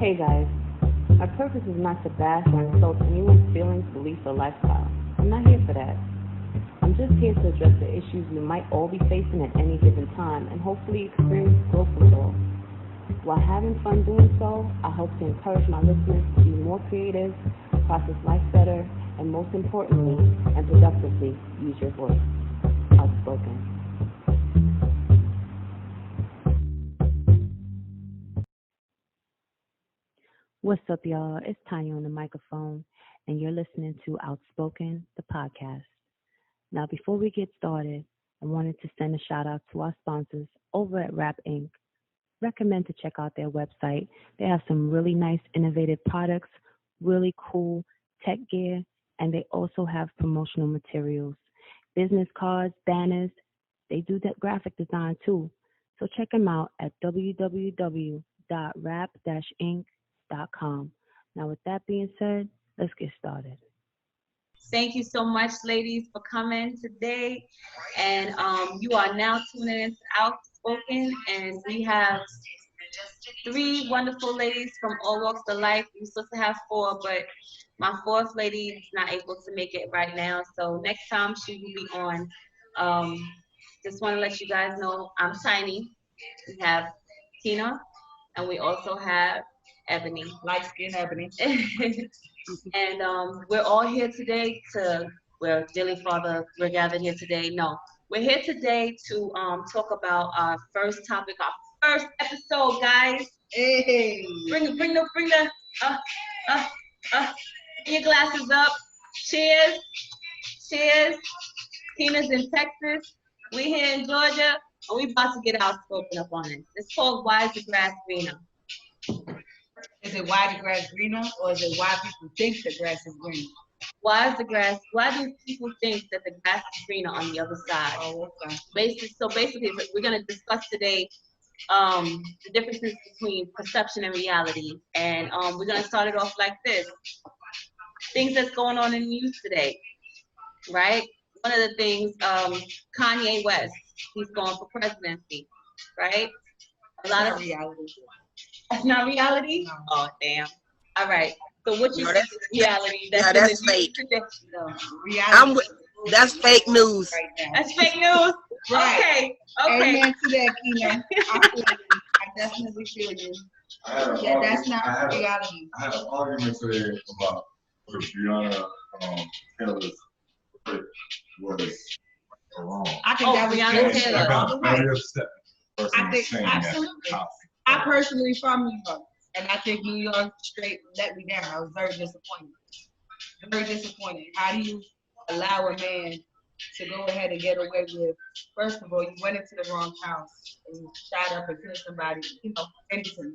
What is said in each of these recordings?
Hey guys, my purpose is not to bash or insult anyone's feelings, beliefs, or lifestyle. I'm not here for that. I'm just here to address the issues we might all be facing at any given time and hopefully experience growth from it all. While having fun doing so, I hope to encourage my listeners to be more creative, process life better, and most importantly, and productively, use your voice. Outspoken. What's up, y'all? It's Tanya on the microphone, and you're listening to Outspoken, the podcast. Now, before we get started, I wanted to send a shout out to our sponsors over at Rap Inc. Recommend to check out their website. They have some really nice, innovative products, really cool tech gear, and they also have promotional materials, business cards, banners. They do that graphic design too. So check them out at www.rap-inc.com. Now, with that being said, let's get started. Thank you so much, ladies, for coming today. And you are now tuning into Outspoken, and we have 3 wonderful ladies from all walks of life. We're supposed to have 4, but my 4th lady is not able to make it right now. So next time she will be on. Just want to let you guys know I'm Tiny. We have Tina, and we also have Ebony. Light skin Ebony. And we're all here today we're gathered here today. No, we're here today to talk about our first topic, our first episode, guys. Hey. Bring your glasses up. Cheers. Tina's in Texas. We here in Georgia, and we about to get outspoken up on it. It's called Why is the Grass Greener? Is it why the grass greener, or is it why people think the grass is green? Why do people think that the grass is greener on the other side? Oh, okay. Basically, we're going to discuss today the differences between perception and reality. And we're going to start it off like this. Things that's going on in the news today, right? One of the things, Kanye West, he's going for presidency, right? A lot of reality. That's not reality? No. Oh, damn. All right. So what you think is reality? That's fake. Reality. That's fake news. Right now. That's fake news? Right. Okay. Amen to that, Keena. I definitely feel you. That's not reality. I had an argument today about if Brianna Taylor's was wrong. I think that was Brianna Taylor. I think absolutely. I personally from New York, and I think New York straight let me down. I was very disappointed. How do you allow a man to go ahead and get away with? First of all, you went into the wrong house and you shot up and killed somebody. Anything.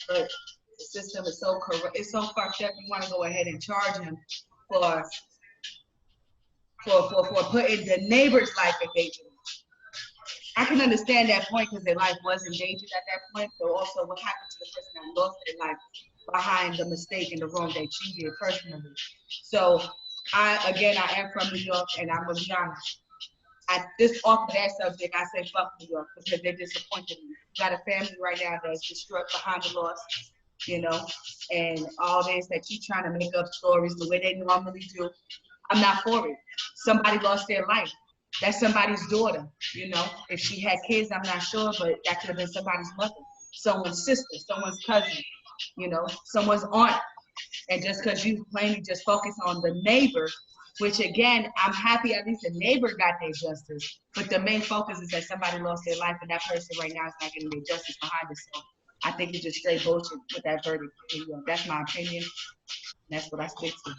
But the system is so corrupt. It's so fucked up. You want to go ahead and charge him for putting the neighbor's life in danger. I can understand that point because their life was endangered at that point, but also what happened to the person that lost their life behind the mistake and the wrong that she did personally. So I am from New York, and I'm gonna be honest. Off of that subject, I say fuck New York because they disappointed me. Got a family right now that's distraught behind the loss, and all this that keep trying to make up stories the way they normally do. I'm not for it. Somebody lost their life. That's somebody's daughter, If she had kids, I'm not sure, but that could have been somebody's mother, someone's sister, someone's cousin, someone's aunt. And just because you plainly just focus on the neighbor, which again, I'm happy at least the neighbor got their justice, but the main focus is that somebody lost their life and that person right now is not getting their justice behind it. So I think it's just straight bullshit with that verdict. That's my opinion. That's what I stick to.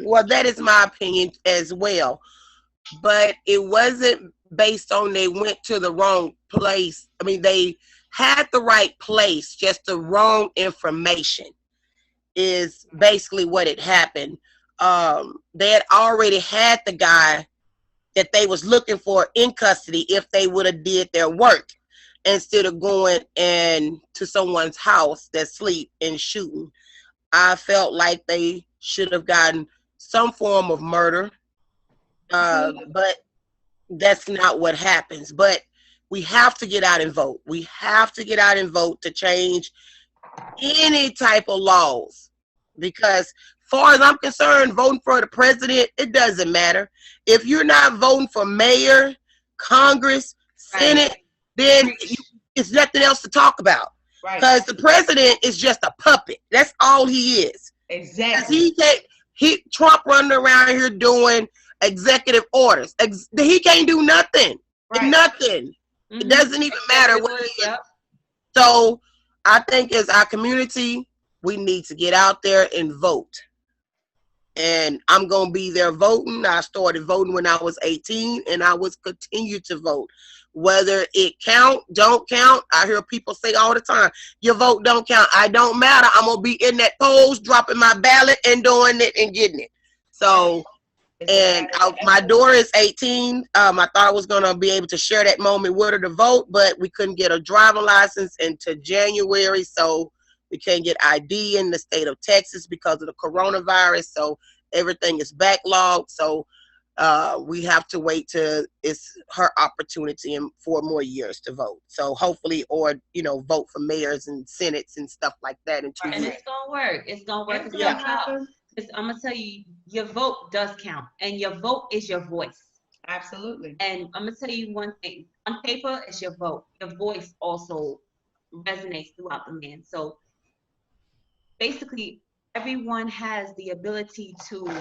Well, that is my opinion as well. But it wasn't based on they went to the wrong place. I mean, they had the right place, just the wrong information is basically what had happened. They had already had the guy that they was looking for in custody if they would have did their work instead of going to someone's house that sleep and shooting. I felt like they should have gotten some form of murder, but that's not what happens. But we have to get out and vote. We have to get out and vote to change any type of laws. Because far as I'm concerned, voting for the president, it doesn't matter. If you're not voting for mayor, Congress, Senate, then it's nothing else to talk about. Because the president is just a puppet. That's all he is. Exactly. Trump running around here doing executive orders. He can't do nothing. Nothing. It doesn't even matter what he is. So I think as our community, we need to get out there and vote. And I'm going to be there voting. I started voting when I was 18, and I will continue to vote. Whether it count, don't count. I hear people say all the time, your vote don't count. I don't matter. I'm going to be in that polls, dropping my ballot and doing it and getting it. So, and my daughter is 18. I thought I was going to be able to share that moment with her to vote, but we couldn't get a driving license until January. So we can't get ID in the state of Texas because of the coronavirus. So everything is backlogged. So we have to wait till it's her opportunity in 4 more years to vote. So hopefully, or, vote for mayors and senates and stuff like that in 2 years. And it's going to work. It's going to work. I'm going to tell you, your vote does count. And your vote is your voice. Absolutely. And I'm going to tell you one thing. On paper, it's your vote. Your voice also resonates throughout the land. So basically, everyone has the ability to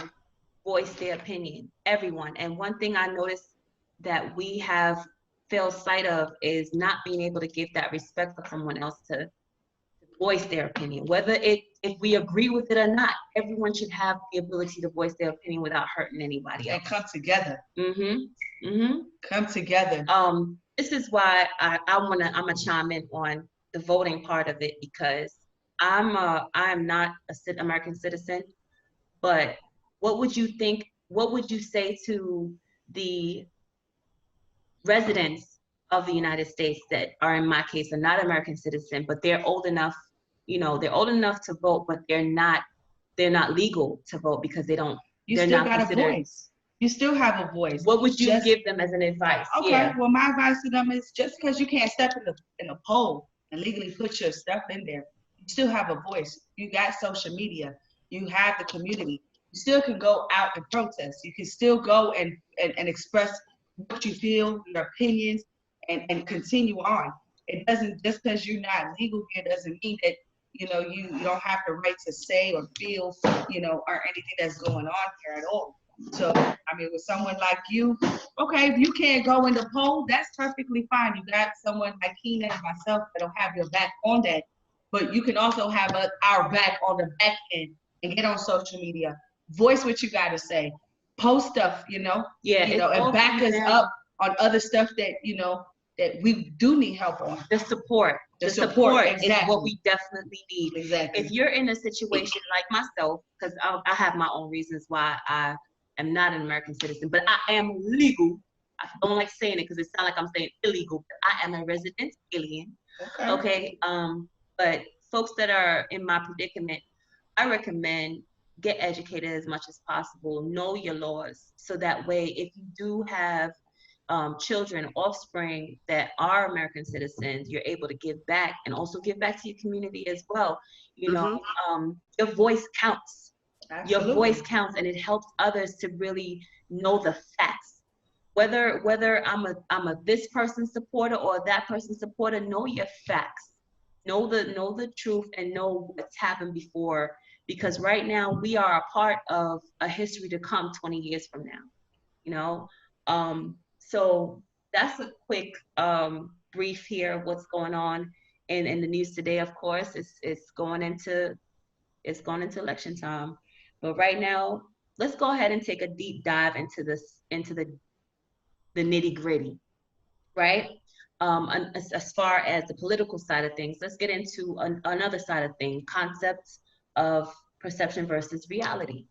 voice their opinion. Everyone. And one thing I noticed that we have failed sight of is not being able to give that respect for someone else to voice their opinion. Whether if we agree with it or not, everyone should have the ability to voice their opinion without hurting anybody else. And come together. Come together. This is why I'm gonna chime in on the voting part of it, because I am not a American citizen, but what would you say to the residents of the United States that are, in my case, are not American citizen, but they're old enough, they're old enough to vote, but they're not legal to vote because they're not considered. A voice. You still have a voice. What would you give them as an advice? Okay, yeah. Well, my advice to them is just because you can't step in a poll and legally put your stuff in there, you still have a voice. You got social media. You have the community. You still can go out and protest. You can still go and express what you feel, your opinions, and continue on. It doesn't, just because you're not legal here doesn't mean that, you don't have the right to say or feel, or anything that's going on here at all. So, with someone like you, okay, if you can't go in the poll, that's perfectly fine. You got someone like Keena and myself that'll have your back on that. But you can also have our back on the back end and get on social media. Voice what you got to say. Post stuff, and back us up on other stuff that, that we do need help on. The support. The support exactly. is what we definitely need. Exactly. If you're in a situation like myself, because I have my own reasons why I am not an American citizen, but I am legal. I don't like saying it because it sounds like I'm saying illegal, but I am a resident alien. Okay. But folks that are in my predicament, I recommend get educated as much as possible. Know your laws, so that way, if you do have children, offspring that are American citizens, you're able to give back, and also give back to your community as well. Your voice counts. Absolutely. Your voice counts, and it helps others to really know the facts. Whether I'm a this person's supporter or that person's supporter, know your facts. Know the truth and know what's happened before, because right now we are a part of a history to come 20 years from now. So that's a quick brief here of what's going on in the news today. Of course, it's going into election time. But right now, let's go ahead and take a deep dive into the nitty-gritty, right? As far as the political side of things, let's get into another side of things, concepts of perception versus reality.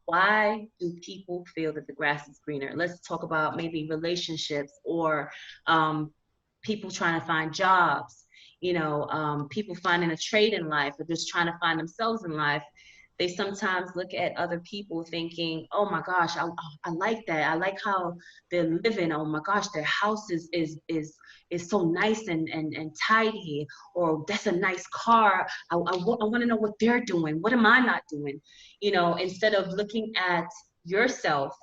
Why do people feel that the grass is greener? Let's talk about maybe relationships, or people trying to find jobs, people finding a trade in life, or just trying to find themselves in life. They sometimes look at other people thinking, oh my gosh, I like that. I like how they're living. Oh my gosh, their house is is so nice and tidy, or that's a nice car. I want to know what they're doing. What am I not doing? You know, instead of looking at yourself,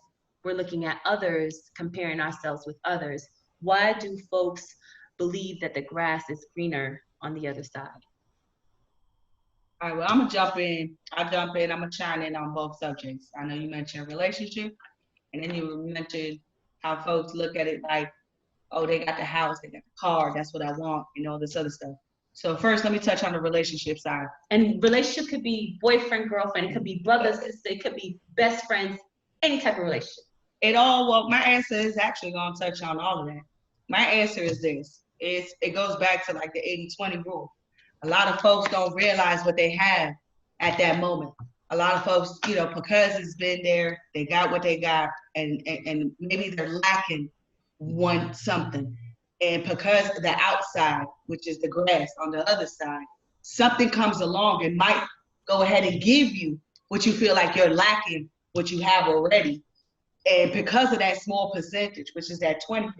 we're looking at others, comparing ourselves with others. Why do folks believe that the grass is greener on the other side? All right, well, I'm gonna jump in. I'm gonna chime in on both subjects. I know you mentioned relationship, and then you mentioned how folks look at it like, oh, they got the house, they got the car, that's what I want, this other stuff. So first, let me touch on the relationship side. And relationship could be boyfriend, girlfriend, it could be brother, sister, it could be best friends, any type of relationship. Well, my answer is actually gonna touch on all of that. My answer is this. It goes back to like the 80-20 rule. A lot of folks don't realize what they have at that moment. A lot of folks, because it's been there, they got what they got, and maybe they're lacking something. And because the outside, which is the grass on the other side, something comes along and might go ahead and give you what you feel like you're lacking, what you have already. And because of that small percentage, which is that 20%,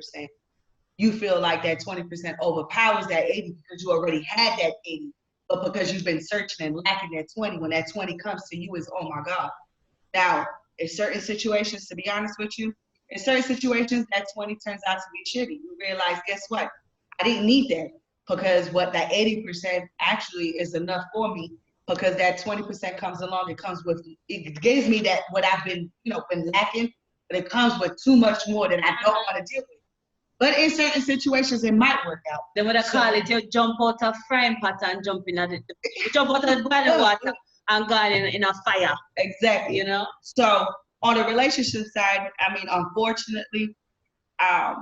you feel like that 20% overpowers that 80 because you already had that 80. But because you've been searching and lacking that 20, when that 20 comes to you, is, oh my God. Now, in certain situations, to be honest with you, in certain situations, that 20 turns out to be shitty. You realize, guess what? I didn't need that, because what that 80% actually is enough for me, because that 20% comes along, it gives me that what I've been lacking, but it comes with too much more that I don't want to deal with. But in certain situations, it might work out. Then what I call it, you jump out of frying pot and jump jump out of boiling water and go in a fire. Exactly. So on the relationship side, I mean, unfortunately,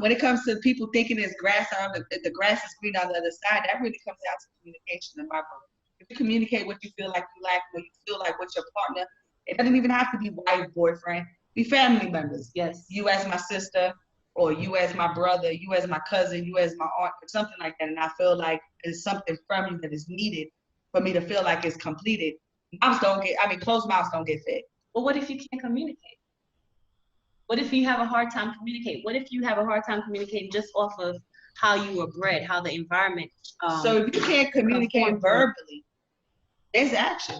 when it comes to people thinking the grass is green on the other side, that really comes down to communication in my book. If you communicate what you feel like you lack, what you feel like with your partner, it doesn't even have to be wife, boyfriend, be family members. Yes. You as my sister, or you as my brother, you as my cousin, you as my aunt, or something like that. And I feel like it's something from you that is needed for me to feel like it's completed. Closed mouths don't get fed. But what if you can't communicate? What if you have a hard time communicating? What if you have a hard time communicating just off of how you were bred, how the environment? So if you can't communicate verbally, there's action.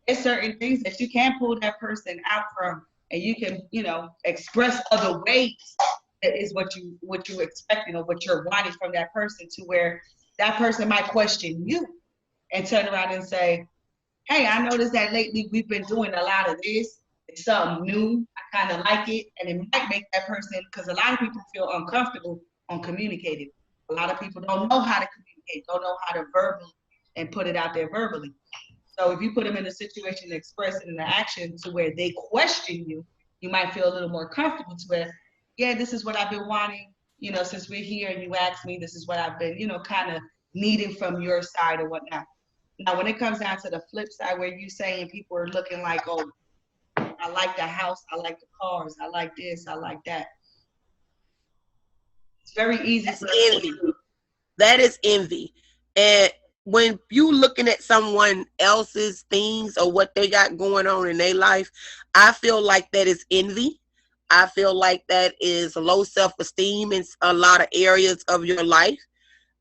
There's certain things that you can pull that person out from, and you can, express other ways. That is what you expecting or what you're wanting from that person, to where that person might question you and turn around and say, hey, I noticed that lately we've been doing a lot of this. It's something new. I kind of like it. And it might make that person, because a lot of people feel uncomfortable on communicating. A lot of people don't know how to communicate, don't know how to verbally and put it out there verbally. So if you put them in a situation to express it in the action to where they question you, you might feel a little more comfortable to where, yeah, this is what I've been wanting, since we're here and you asked me, this is what I've been, kind of needing from your side or whatnot. Now, when it comes down to the flip side, where you're saying people are looking like, oh, I like the house, I like the cars, I like this, I like that. It's very easy. That's envy. That is envy. And when you looking at someone else's things or what they got going on in their life, I feel like that is envy. I feel like that is low self-esteem in a lot of areas of your life,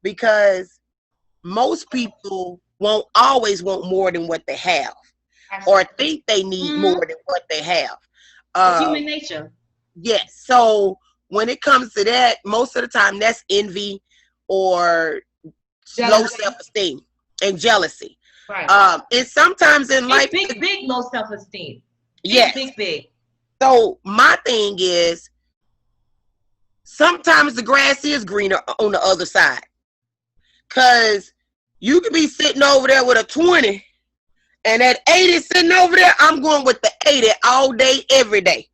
because most people won't always want more than what they have, or think they need more than what they have. It's human nature. Yes. So when it comes to that, most of the time that's envy or low self-esteem and jealousy. Right. And sometimes in life, big low self-esteem. Yes. Big. So my thing is, sometimes the grass is greener on the other side. Because you could be sitting over there with a 20, and that 80 sitting over there, I'm going with the 80 all day, every day.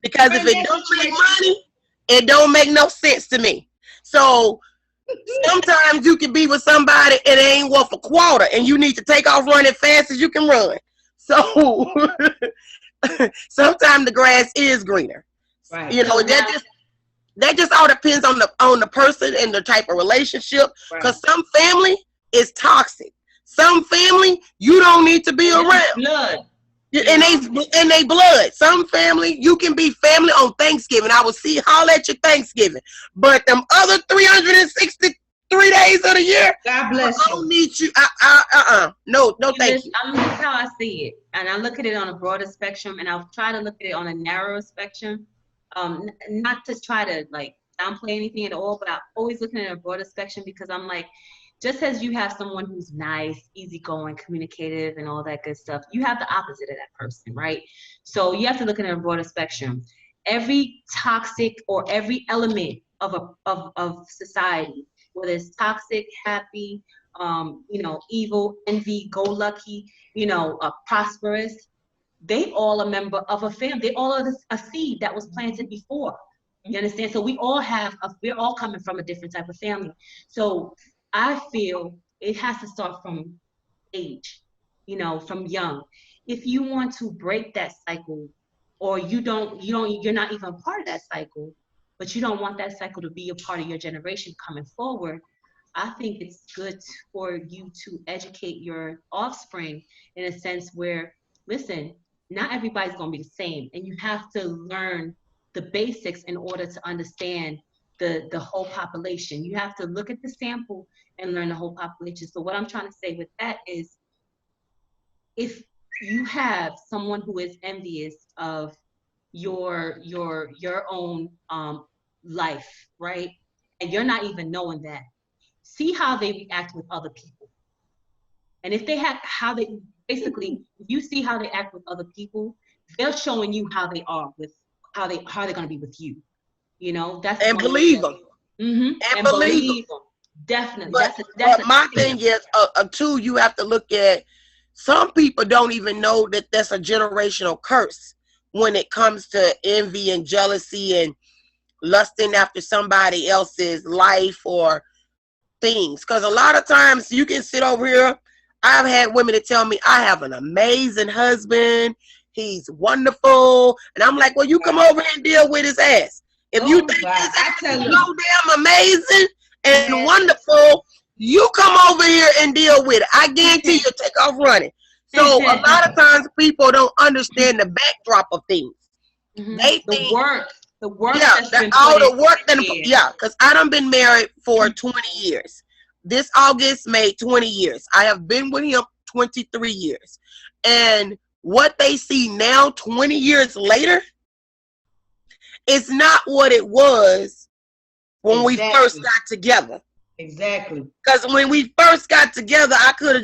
Because if it don't make money, it don't make no sense to me. So sometimes you can be with somebody and it ain't worth a quarter, and you need to take off running fast as you can run. So sometimes the grass is greener. Right. That just all depends on the person and the type of relationship. Because some family is toxic. Some family you don't need to be around. Blood. And they blood. Some family, you can be family on Thanksgiving. I will holler at your Thanksgiving. But them other 363 days of the year, God bless you. I don't need you. No, thank you. That's how I see it. And I look at it on a broader spectrum, and I'll try to look at it on a narrower spectrum. Not to try to like downplay anything at all, but I'm always looking at a broader spectrum, because I'm like, just as you have someone who's nice, easygoing, communicative, and all that good stuff, you have the opposite of that person, right? So you have to look at a broader spectrum. Every toxic or every element of society, whether it's toxic, happy, evil, envy, go lucky, prosperous, they all a member of a family. They all are a seed that was planted before. You understand? So we're all coming from a different type of family. So I feel it has to start from age, from young. If you want to break that cycle, or you're not even a part of that cycle, but you don't want that cycle to be a part of your generation coming forward, I think it's good for you to educate your offspring in a sense where, listen, not everybody's going to be the same, and you have to learn the basics in order to understand the whole population. You have to look at the sample and learn the whole population. So what I'm trying to say with that is, if you have someone who is envious of your own life, right, and you're not even knowing that, see how they react with other people. And if they have if you see how they act with other people, they're showing you how they are with how they're going to be with you. That's and believe them. And believe them. Definitely. But my thing is, too, you have to look at, some people don't even know that that's a generational curse when it comes to envy and jealousy and lusting after somebody else's life or things. Because a lot of times you can sit over here. I've had women that tell me, I have an amazing husband. He's wonderful. And I'm like, well, you come over here and deal with his ass. If you think his ass is so damn amazing and wonderful, you come over here and deal with it. I guarantee you'll take off running. So a lot of times people don't understand the backdrop of things. They think the work because I done been married for 20 years. This August made 20 years. I have been with him 23 years. And what they see now, 20 years later, is not what it was when we first got together. Exactly. Because when we first got together, I could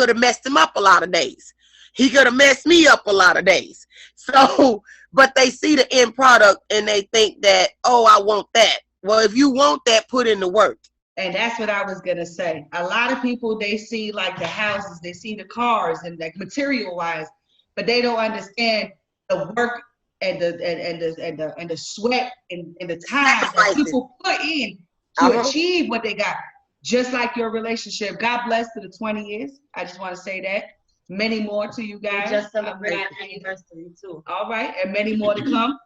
have messed him up a lot of days. He could have messed me up a lot of days. So, but they see the end product and they think that, oh, I want that. Well, if you want that, put in the work. And that's what I was going to say. A lot of people, they see like the houses, they see the cars and like material wise, but they don't understand the work and the sweat and the time that people put in to achieve what they got. Just like your relationship. God bless to the 20 years. I just want to say that. Many more to you guys. We just celebrated our anniversary too. All right, and many more to come.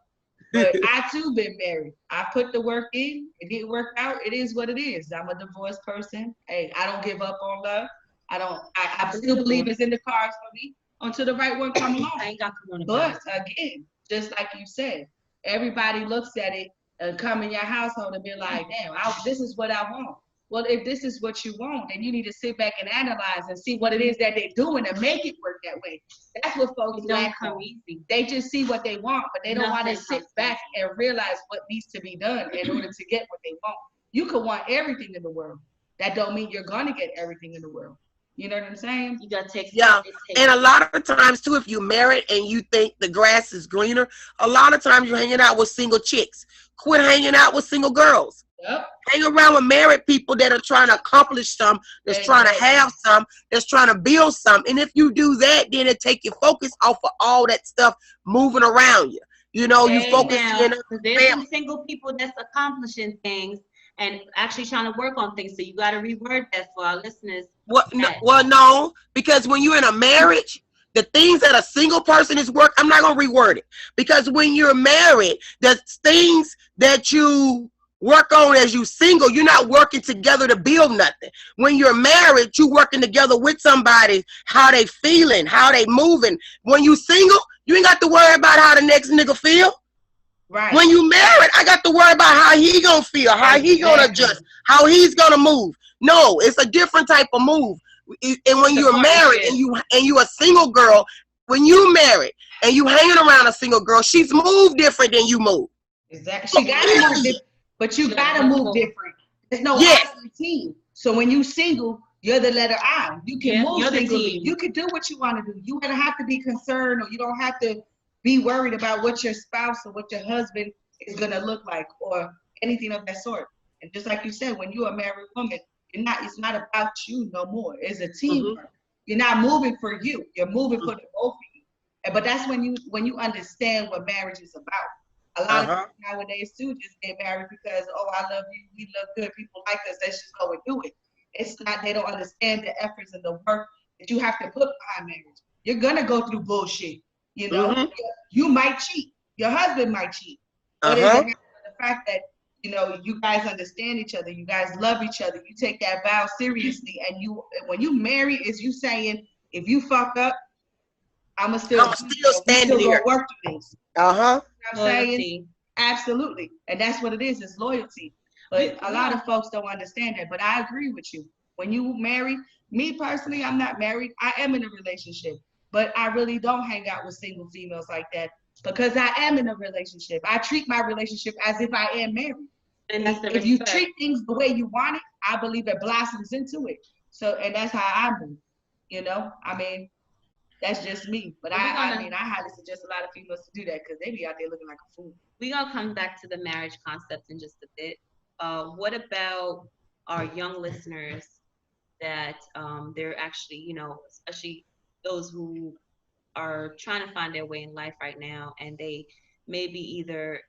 But I too been married. I put the work in. It didn't work out. It is what it is. I'm a divorced person. Hey, I don't give up on love. I still believe it's in the cards for me until the right one come along. I ain't got coronavirus. But again, just like you said, everybody looks at it and come in your household and be like, damn, this is what I want. Well, if this is what you want, then you need to sit back and analyze and see what it is that they're doing and make it work that way. That's what folks don't come easy. They just see what they want, but they don't want to sit back and realize what needs to be done in order to get what they want. You could want everything in the world. That don't mean you're going to get everything in the world. You know what I'm saying? You got to take and a lot of times, too, if you're married and you think the grass is greener, a lot of times you're hanging out with single chicks. Quit hanging out with single girls. Yep. Hang around with married people that are trying to accomplish some, that's trying to have some, that's trying to build some. And if you do that, then it take your focus off of all that stuff moving around you. You focus in. There's some single people that's accomplishing things and actually trying to work on things. So you got to reword that for our listeners. No, because when you're in a marriage, the things that a single person is I'm not going to reword it. Because when you're married, the things that you work on as you single. You're not working together to build nothing. When you're married, you working together with somebody, how they feeling, how they moving. When you single, you ain't got to worry about how the next nigga feel. Right. When you married, I got to worry about how he gonna feel, how he gonna adjust, how he's gonna move. No, it's a different type of move. And when you're married and you a single girl, when you married and you hanging around a single girl, she's moved different than you move. Exactly. She got to move different, but you got to move different. There's no I in the team. So when you single, you're the letter I. You can move singly. You can do what you want to do. You don't have to be concerned, or you don't have to be worried about what your spouse or what your husband is going to look like or anything of that sort. And just like you said, when you're a married woman, it's not about you no more. It's a team. You're not moving for you. You're moving for the both of you. But that's when you understand what marriage is about. A lot of people nowadays too just get married because, oh, I love you, we look good, people like us, let's just go and do it. It's not, they don't understand the efforts and the work that you have to put behind marriage. You're gonna go through bullshit, you know. You might cheat, your husband might cheat. But it's the fact that, you know, you guys understand each other, you guys love each other, you take that vow seriously, and when you marry, is you saying, if you fuck up, I'm still standing here. Work through this. You know what I'm saying? Absolutely. And that's what it is. It's loyalty. But a lot of folks don't understand that. But I agree with you. When you marry, me personally, I'm not married. I am in a relationship. But I really don't hang out with single females like that because I am in a relationship. I treat my relationship as if I am married. And if you treat things the way you want it, I believe it blossoms into it. So, and that's how I move. You know, I mean, that's just me. But I highly suggest a lot of females to do that because they be out there looking like a fool. We're going to come back to the marriage concept in just a bit. What about our young listeners that they're actually, you know, especially those who are trying to find their way in life right now, and they may be either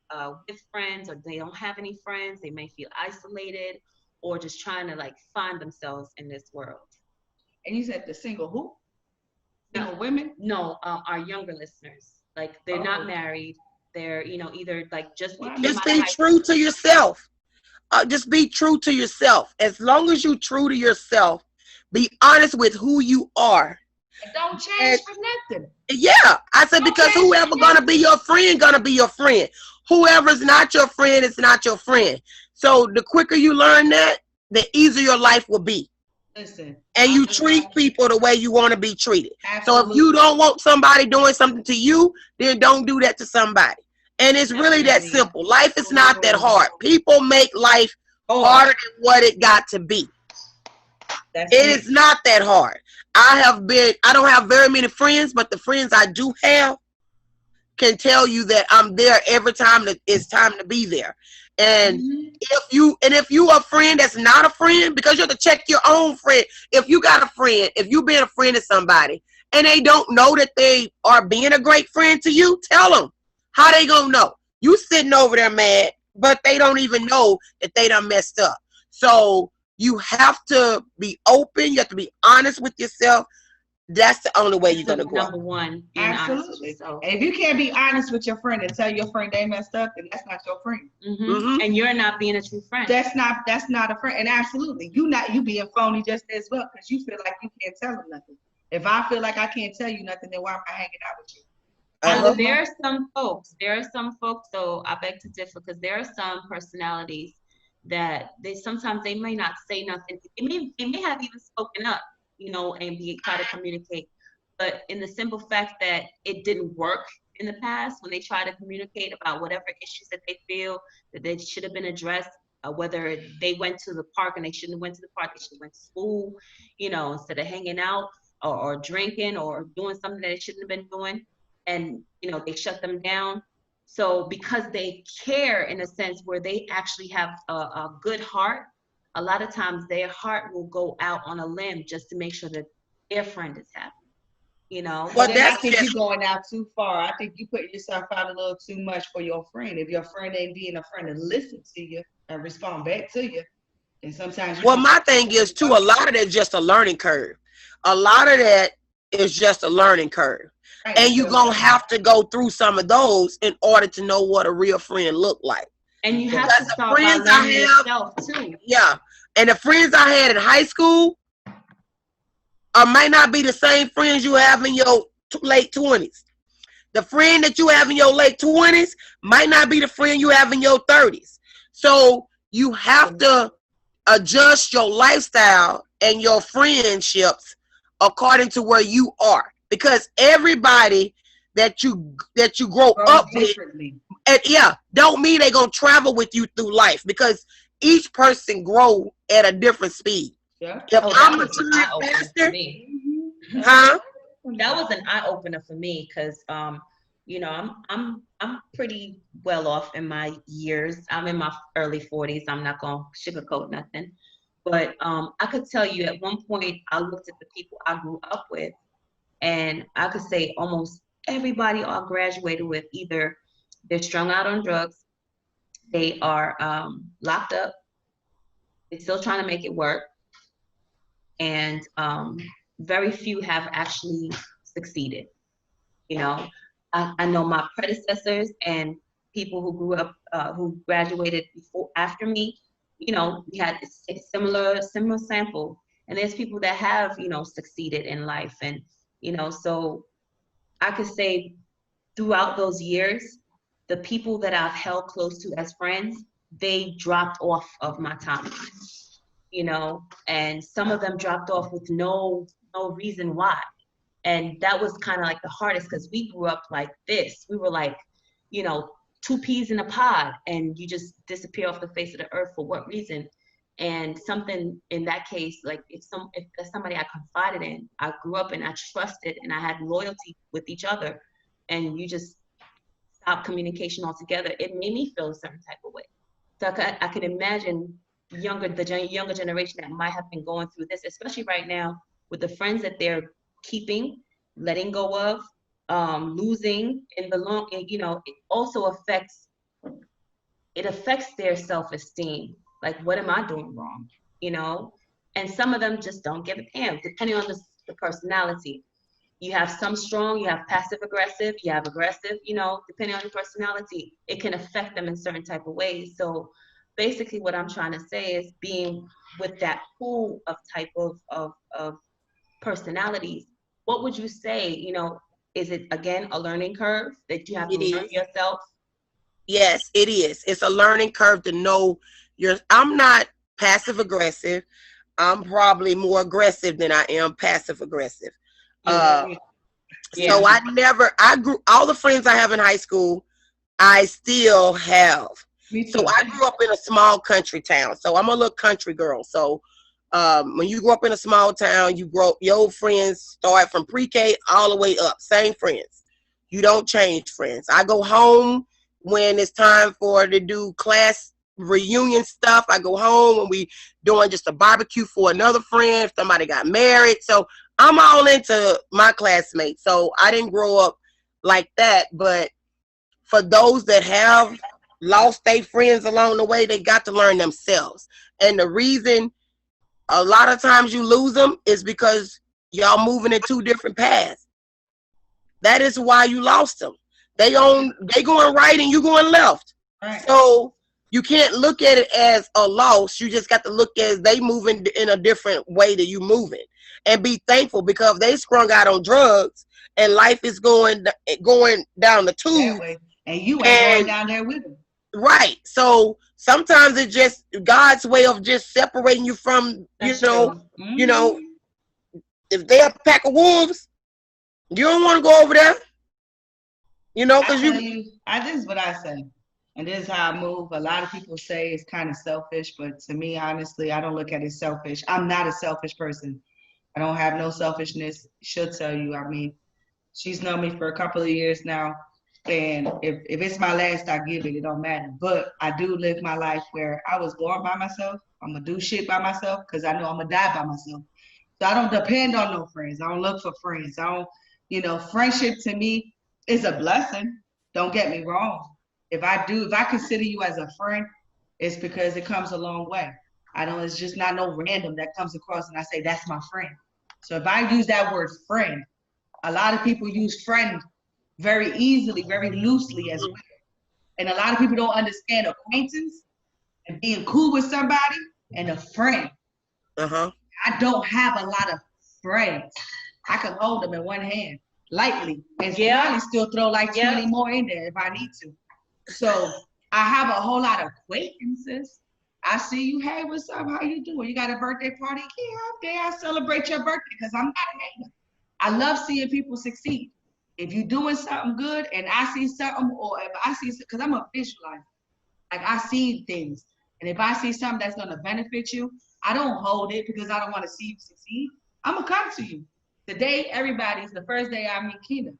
with friends or they don't have any friends, they may feel isolated or just trying to like find themselves in this world. And you said the single who? Single women? No, our younger listeners. Like they're not married. They're, you know, either like just be true to yourself. Just be true to yourself. As long as you're true to yourself, be honest with who you are. Don't change for nothing. Yeah, I said because whoever gonna be your friend, gonna be your friend. Whoever's not your friend is not your friend. So the quicker you learn that, the easier your life will be. Listen. And you treat people the way you want to be treated. Absolutely. So if you don't want somebody doing something to you, then don't do that to somebody. And it's really that simple. Life is not that hard. People make life harder than what it got to be. It is not that hard. I don't have very many friends, but the friends I do have can tell you that I'm there every time that it's time to be there. And if you a friend that's not a friend, because you have to check your own friend. If you got a friend, if you being a friend to somebody and they don't know that they are being a great friend to you, tell them. How they gonna know? You sitting over there mad, but they don't even know that they done messed up. So you have to be open. You have to be honest with yourself. That's the only way you're gonna grow. Number one, absolutely. And if you can't be honest with your friend and tell your friend they messed up, then that's not your friend. And you're not being a true friend. That's not a friend. And absolutely, you being phony just as well because you feel like you can't tell them nothing. If I feel like I can't tell you nothing, then why am I hanging out with you? There are some folks, though, I beg to differ, because there are some personalities that sometimes they may not say nothing. They may have even spoken up, you know, and try to communicate. But in the simple fact that it didn't work in the past when they try to communicate about whatever issues that they feel that they should have been addressed, whether they went to the park and they shouldn't have went to the park, they should have went to school, you know, instead of hanging out or drinking or doing something that they shouldn't have been doing. And, you know, they shut them down. So because they care in a sense where they actually have a good heart, a lot of times their heart will go out on a limb just to make sure that their friend is happy, you know? Well, I think you're going out too far. I think you put yourself out a little too much for your friend. If your friend ain't being a friend and listen to you and respond back to you, then sometimes well, my thing is too, a lot of that is just a learning curve. A lot of that is just a learning curve. And you're going to have to go through some of those in order to know what a real friend look like. And you have Because to the start by friends I learning have, yourself too. yeah, and the friends I had in high school might not be the same friends you have in your late 20s. The friend that you have in your late 20s might not be the friend you have in your 30s. So you have to adjust your lifestyle and your friendships according to where you are, because everybody that you grow up with, and don't mean they're gonna travel with you through life, because each person grow at a different speed. Yeah. If I'm That was an maturing eye-opener faster, for me. huh? That was an eye-opener for me because you know, I'm pretty well off in my years. I'm in my early 40s. I'm not gonna sugarcoat nothing. But I could tell you at one point I looked at the people I grew up with, and I could say almost everybody I graduated with, either they're strung out on drugs, they are locked up, they're still trying to make it work, and very few have actually succeeded. You know, I know my predecessors and people who grew up, who graduated before, after me. You know, we had a similar sample, and there's people that have, you know, succeeded in life, and you know, so I could say throughout those years, the people that I've held close to as friends, they dropped off of my timeline, you know, and some of them dropped off with no reason why. And that was kind of like the hardest, because we grew up like this. We were like, you know, two peas in a pod, and you just disappear off the face of the earth for what reason? And something in that case, like if there's somebody I confided in, I grew up and I trusted and I had loyalty with each other, and you just stop communication altogether, it made me feel a certain type of way. So I could imagine the younger generation that might have been going through this, especially right now with the friends that they're keeping, letting go of, losing in the long, you know, it also affects their self-esteem. Like, what am I doing wrong? You know? And some of them just don't give a damn, depending on the personality. You have some strong, you have passive aggressive, you have aggressive, you know, depending on your personality, it can affect them in certain type of ways. So basically what I'm trying to say is, being with that pool of type of personalities, what would you say, you know, is it again a learning curve that you have to It learn is. yourself? Yes, it is. It's a learning curve to know I'm not passive aggressive. I'm probably more aggressive than I am passive aggressive. Yeah. So I grew, all the friends I have in high school, I still have. Me too. So I grew up in a small country town. So I'm a little country girl. So when you grow up in a small town, your friends start from pre-K all the way up. Same friends. You don't change friends. I go home when it's time to do class reunion stuff. I go home when we doing just a barbecue for another friend, if somebody got married. So I'm all into my classmates. So I didn't grow up like that. But for those that have lost their friends along the way, they got to learn themselves. And the reason a lot of times you lose them is because y'all moving in two different paths. That is why you lost them. They going right and you going left. Right. So you can't look at it as a loss. You just got to look at they moving in a different way that you moving, and be thankful, because they sprung out on drugs and life is going down the tube. And you ain't going down there with them. Right. So sometimes it's just God's way of just separating you from, That's true. You know, if they're a pack of wolves, you don't want to go over there. You know, because this is what I say. And this is how I move. A lot of people say it's kind of selfish, but to me, honestly, I don't look at it selfish. I'm not a selfish person. I don't have no selfishness. She'll tell you. I mean, she's known me for a couple of years now. And if it's my last, I give it. It don't matter. But I do live my life where I was born by myself. I'm going to do shit by myself because I know I'm going to die by myself. So I don't depend on no friends. I don't look for friends. Friendship to me is a blessing. Don't get me wrong. If I consider you as a friend, it's because it comes a long way. It's just not no random that comes across and I say, that's my friend. So if I use that word friend, a lot of people use friend very easily, very loosely as well. And a lot of people don't understand acquaintance and being cool with somebody and a friend. Uh-huh. I don't have a lot of friends. I can hold them in one hand lightly and probably still throw like 20 more in there if I need to. So I have a whole lot of acquaintances. I see you. Hey, what's up? How you doing? You got a birthday party? Yeah, okay. I celebrate your birthday because I'm not a hater. I love seeing people succeed. If you're doing something good and I see something, or if I see, because I'm a visualizer, like I see things. And if I see something that's going to benefit you, I don't hold it because I don't want to see you succeed. I'm going to come to you. Today, everybody's the first day I meet Keena.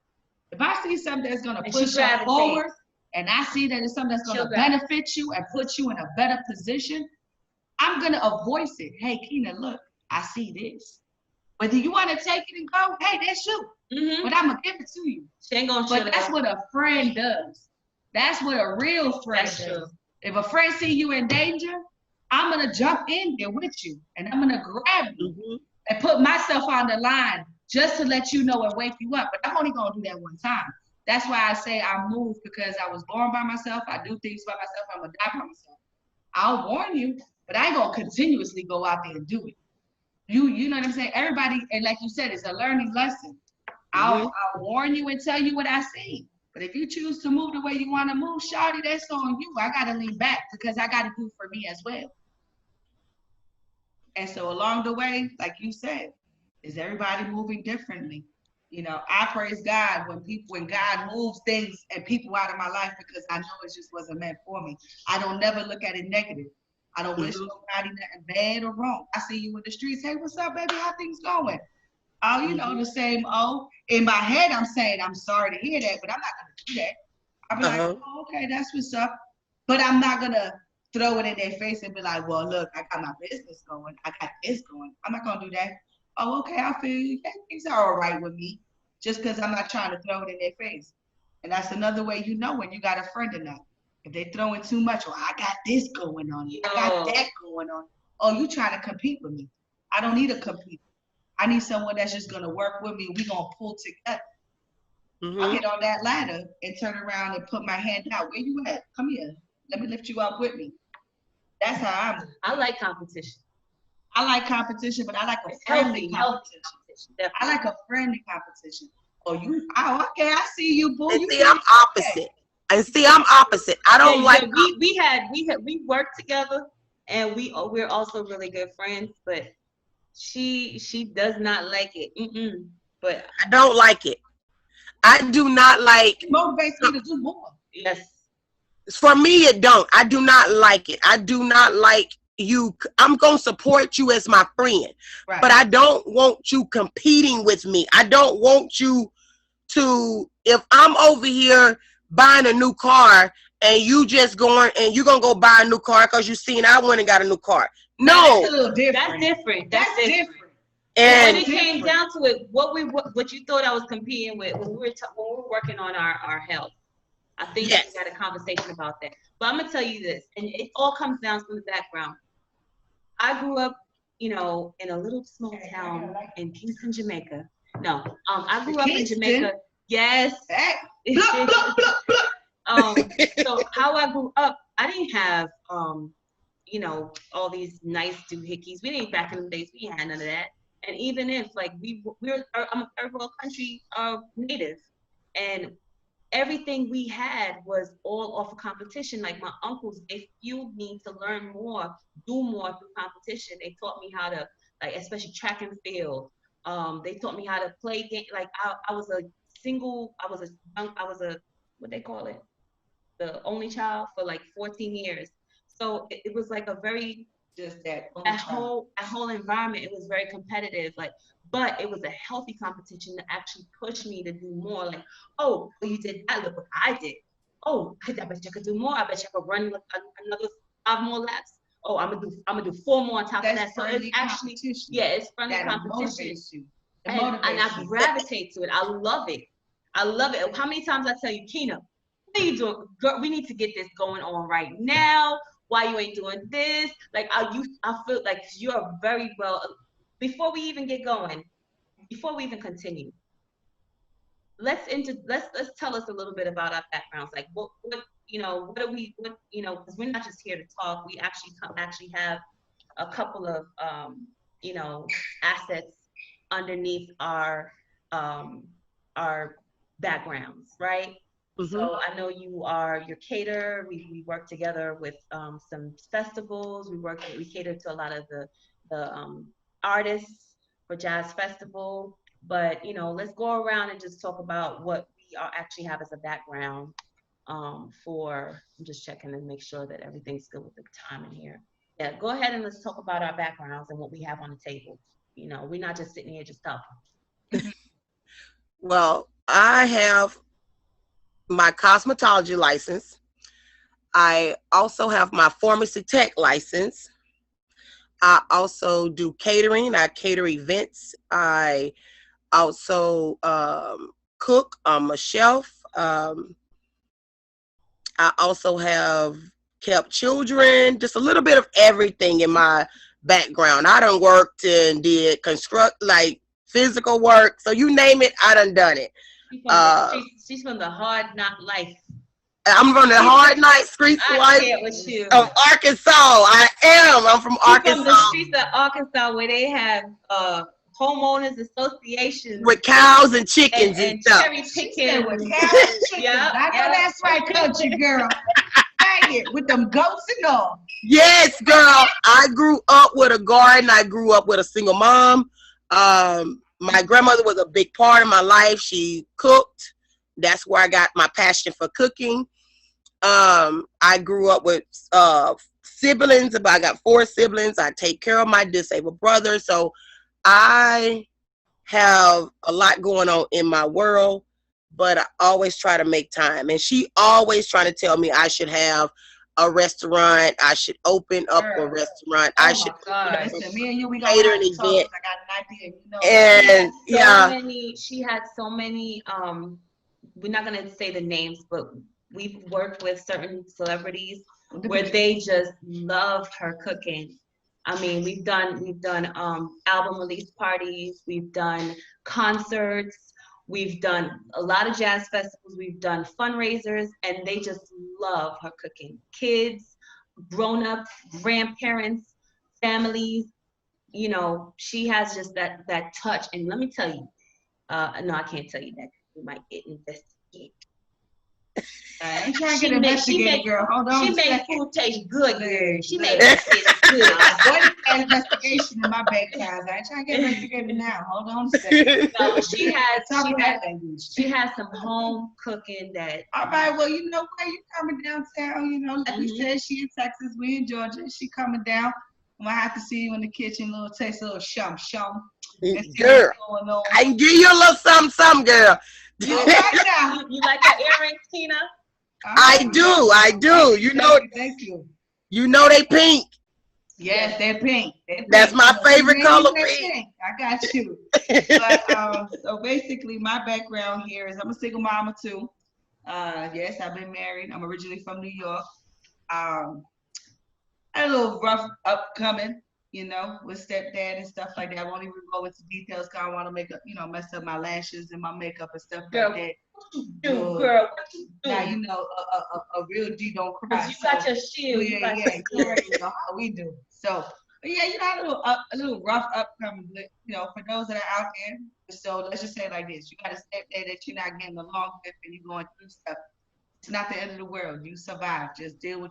If I see something that's going to push you forward, and I see that it's something that's going to benefit you and put you in a better position, I'm going to voice it. Hey, Keena, look, I see this. Whether you want to take it and go, hey, that's you. But I'm going to give it to you. But that's what a friend does. That's what a real friend does. True. If a friend see you in danger, I'm going to jump in there with you. And I'm going to grab you and put myself on the line just to let you know and wake you up. But I'm only going to do that one time. That's why I say I move, because I was born by myself. I do things by myself. I'm going to die by myself. I'll warn you, but I ain't going to continuously go out there and do it. You know what I'm saying? Everybody, and like you said, it's a learning lesson. I'll warn you and tell you what I see. But if you choose to move the way you want to move, shawty, that's on you. I got to lean back because I got to do for me as well. And so along the way, like you said, is everybody moving differently? You know, I praise God when God moves things and people out of my life, because I know it just wasn't meant for me. I don't never look at it negative. I don't wish nobody nothing bad or wrong. I see you in the streets. Hey, what's up, baby? How things going? Oh, you know, the same. Oh, in my head, I'm saying, I'm sorry to hear that, but I'm not going to do that. I'll be like, oh, okay, that's what's up. But I'm not going to throw it in their face and be like, well, look, I got my business going. I got this going. I'm not going to do that. Oh, okay, I feel you. Yeah, things are all right with me, just because I'm not trying to throw it in their face. And that's another way you know when you got a friend or not. If they throwing too much, I got this going on. I got that going on. Oh, you trying to compete with me. I don't need a compete. I need someone that's just going to work with me. We're going to pull together. I'll get on that ladder and turn around and put my hand out. Where you at? Come here. Let me lift you up with me. That's how I move. I like competition. I like competition, but I like a friendly competition. I like a friendly competition. Okay, I see you, boo. And see, I'm opposite. I'm opposite. I don't like. We worked together, and we're also really good friends. But she does not like it. But I don't like it. I do not like. It motivates me to do more. Yes. For me, it don't. I do not like it. I do not like you. I'm gonna support you as my friend, but I don't want you competing with me. I don't want you to. If I'm over here buying a new car and you just going and you're gonna go buy a new car because you seen I went and got a new car. No, that's a little different. That's different. And when it came down to it, what you thought I was competing with when we were working on our health, I think we had a conversation about that. But I'm gonna tell you this, and it all comes down to the background. I grew up, in a little small town in Kingston, Jamaica. No, I grew up in Jamaica. Yes. So how I grew up, I didn't have all these nice doohickeys. We didn't back in the days. We had none of that. And even if I'm a third world country native, and everything we had was all off of competition. Like my uncles, they fueled me to learn more, do more through competition. They taught me how to, especially track and field. They taught me how to play games. Like I was what they call it, the only child for 14 years. So it was like a very that whole environment. It was very competitive, but it was a healthy competition that actually pushed me to do more. Oh, you did that. Look what I did. Oh, I bet you could do more. I bet you could run another 5 more laps. Oh, I'm gonna do 4 more on top of that. So it's actually it's friendly competition. And I gravitate to it. I love it. How many times I tell you, Keena, what are you doing? Girl, we need to get this going on right now. Why you ain't doing this? I feel like you're very well. Before we even get going, before we even continue, let's tell us a little bit about our backgrounds. what do we, because we're not just here to talk. We actually have a couple of, assets underneath our backgrounds, right? So I know you're caterer. We work together with some festivals. We cater to a lot of the artists for jazz festival. But let's go around and just talk about what we actually have as a background. I'm just checking to make sure that everything's good with the time in here. Yeah, go ahead and let's talk about our backgrounds and what we have on the table. We're not just sitting here just talking. Well, I have my cosmetology license. I also have my pharmacy tech license. I also do catering. I cater events. I also cook. I'm a chef. I also have kept children, just a little bit of everything in my background. I done worked and did like physical work. So you name it, I done it. She's from the hard knock life. I'm from the hard night streets life of Arkansas. I am. I'm from Arkansas. From the streets of Arkansas where they have homeowners associations with cows and chickens and stuff. Cherry picking with cows and chickens. I know that's right, country girl. With them goats and all. Yes, girl. I grew up with a garden. I grew up with a single mom. My grandmother was a big part of my life. She cooked. That's where I got my passion for cooking. I grew up with siblings. I got 4 siblings. I take care of my disabled brother. So I have a lot going on in my world, but I always try to make time. And she always trying to tell me I should have a restaurant. I should open up a restaurant. I should me and you, we cater an event. I got an idea. And she had so many. We're not gonna say the names, but we've worked with certain celebrities where they just love her cooking. I mean, we've done album release parties, we've done concerts, we've done a lot of jazz festivals, we've done fundraisers, and they just love her cooking. Kids, grown-ups, grandparents, families, she has just that touch. And let me tell you, no, I can't tell you that. We might get investigated. I ain't trying to get investigated, girl. Hold on. She made food taste good, girl. She made it taste good. What is that investigation in my background? I ain't trying to get investigated now. Hold on a second. No, she has some home cooking that. All right, well, you know where you coming downtown, like we said, she in Texas, we in Georgia. She coming down. I'm gonna have to see you in the kitchen, taste a little shum. Girl, I can give you a little something, girl. You like her earrings, Tina? I do. Thank you. You know they pink. Yes, they're pink. That's my favorite color, pink. I got you. But so basically, my background here is I'm a single mama too. Yes, I've been married. I'm originally from New York. I had a little rough upcoming, with stepdad and stuff like that. I won't even go into details because I don't want to make up, mess up my lashes and my makeup and stuff like that. Girl, what you do? Now, a real G don't cry. You got your shield. You know how we do. So, but yeah, a little rough upcoming, for those that are out there. So let's just say it like this. You got a stepdad that you're not getting along with and you're going through stuff. It's not the end of the world. You survive. Just deal with,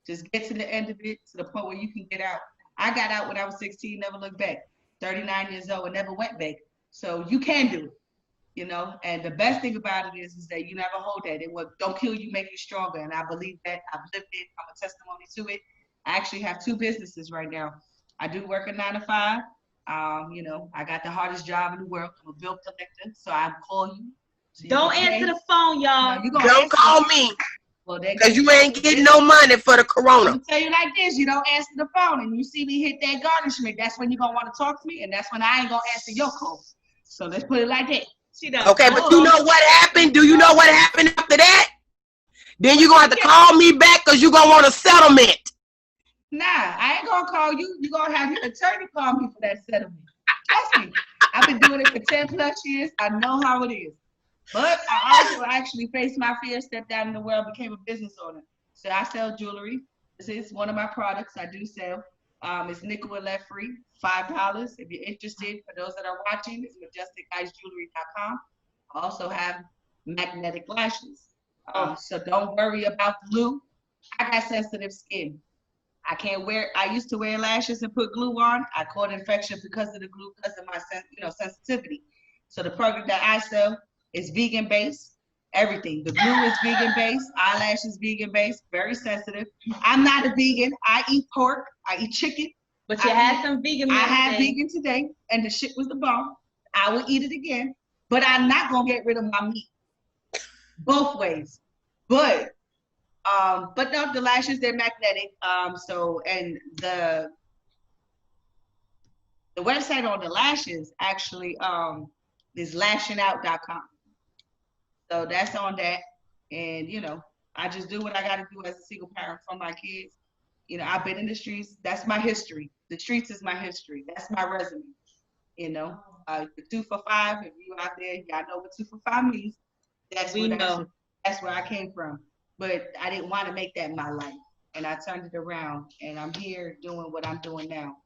just get to the end of it, to the point where you can get out. I got out when I was 16, never looked back. 39 years old and never went back. So you can do it, And the best thing about it is that you never hold that. It will don't kill you, make you stronger. And I believe that. I've lived it. I'm a testimony to it. I actually have 2 businesses right now. I do work a 9 to 5. I got the hardest job in the world. I'm a bill collector, so I call you. So don't answer the phone, y'all. Don't call me. Well, because you ain't getting no money for the corona. I'm tell you like this, you don't answer the phone and you see me hit that garnishment, that's when you're going to want to talk to me, and that's when I ain't going to answer your call. So let's put it like that. Okay, but you know what happened? Do you know what happened after that? Then you're going to have to call me back because you're going to want a settlement. Nah, I ain't going to call you. You're going to have your attorney call me for that settlement. Trust me. I've been doing it for 10 plus years. I know how it is. But I also actually faced my fear, stepped out in the world, became a business owner. So I sell jewelry. This is one of my products I do sell. It's nickel and lead free, $5. If you're interested, for those that are watching, it's majesticicejewelry.com. I also have magnetic lashes. So don't worry about the glue. I got sensitive skin. I used to wear lashes and put glue on. I caught infection because of the glue, because of my sensitivity. So the product that I sell is vegan based. Everything. The glue is vegan based. Eyelashes vegan based. Very sensitive. I'm not a vegan. I eat pork. I eat chicken. But you had some vegan. I had vegan today, and the shit was the bomb. I will eat it again, but I'm not gonna get rid of my meat. Both ways. But no, the lashes, they're magnetic. So, and the website on the lashes actually is lashingout.com. So that's on that. And, I just do what I got to do as a single parent for my kids. I've been in the streets. That's my history. The streets is my history. That's my resume. The 2 for $5, if you out there, y'all know what 2 for $5 means. That's where I came from. But I didn't want to make that my life. And I turned it around. And I'm here doing what I'm doing now.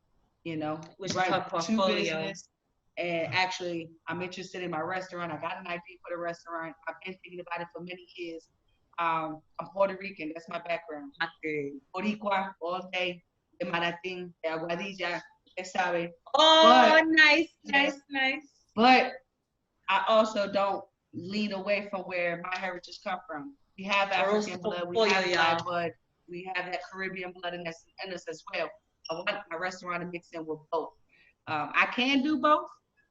Which right, is her portfolio. Business. And actually, I'm interested in my restaurant. I got an idea for the restaurant. I've been thinking about it for many years. I'm Puerto Rican. That's my background. Boricua, all day. De Maratín, de Aguadilla, sabe. Oh, nice. But I also don't lean away from where my heritage come from. We have African blood, we have black blood, we have that Caribbean blood in us as well. I want my restaurant to mix in with both. I can do both,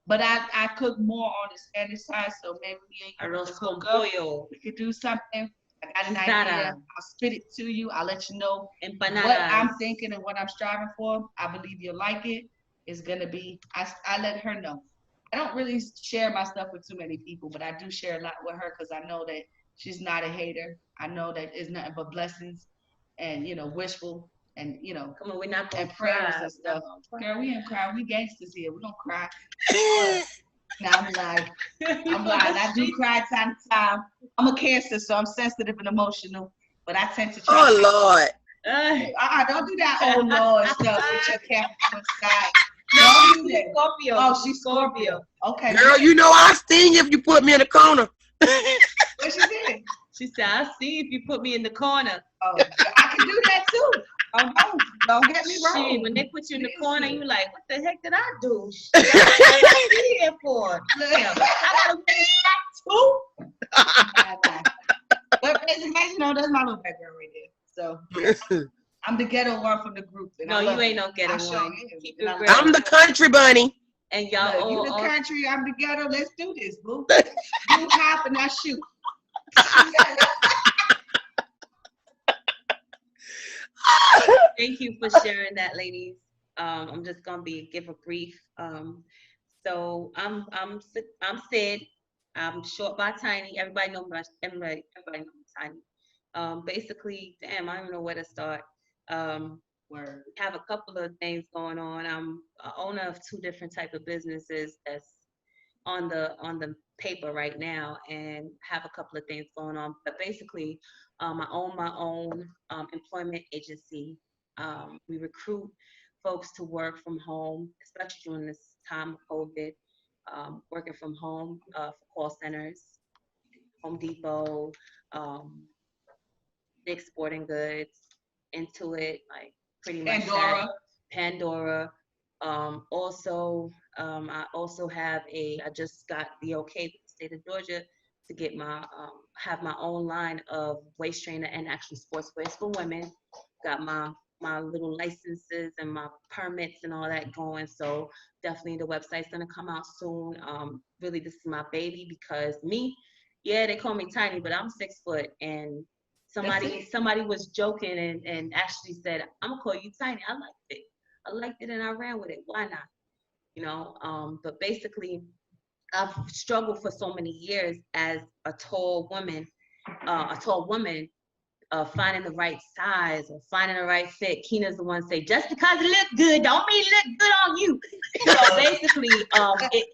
but I cook more on the Spanish side, so maybe we could do something. I got an idea. I'll spit it to you. I'll let you know what I'm thinking and what I'm striving for. I believe you'll like it. It's gonna be. I let her know. I don't really share my stuff with too many people, but I do share a lot with her because I know that she's not a hater. I know that it's nothing but blessings and wishful and come on, we're not gonna and prayers cry. and stuff. Girl, we ain't cry. We gangsters here. We don't cry. Now I'm lying. I do cry time to time. I'm a Cancer, so I'm sensitive and emotional, but I tend to try. Oh Lord. Don't do that. Oh Lord, stuff with your Capricorn side. Don't do that. Scorpio. Oh, she's Scorpio. Okay. Girl, I'll sting you if you put me in the corner. What she did? She said, "I'll see if you put me in the corner." Oh, I can do that too. Oh no, don't get me wrong. Shit, when they put you in the corner, you like, what the heck did I do? What I be here for? Damn, I gotta win that too. But basically, that's my little background right there. So I'm the ghetto one from the group. No, you ain't no ghetto one. Keep it real. I'm the country bunny. And y'all you the country, I'm the ghetto. Let's do this, boo. You hop and I shoot. Thank you for sharing that, ladies. I'm just gonna give a brief. So I'm Sid. I'm short by Tiny. Everybody knows everybody knows Tiny. Basically, damn, I don't know where to start. Have a couple of things going on. I'm an owner of 2 different type of businesses that's on the paper right now, and have a couple of things going on. But basically, I own my own employment agency. We recruit folks to work from home, especially during this time of COVID, working from home for call centers, Home Depot, Dick's Sporting Goods, Intuit, like pretty much Pandora. Also, I also have I just got the okay with the state of Georgia to get have my own line of waist trainer and actually sportswear for women. Got my little licenses and my permits and all that going. So definitely the website's gonna come out soon. Really, this is my baby because they call me Tiny, but I'm 6 foot, and somebody was joking and actually said, I'm gonna call you Tiny. I liked it and I ran with it. Why not? But basically I've struggled for so many years as a tall woman, finding the right size or finding the right fit. Keena's the one say, just because it looks good, don't mean it looks good on you. So basically,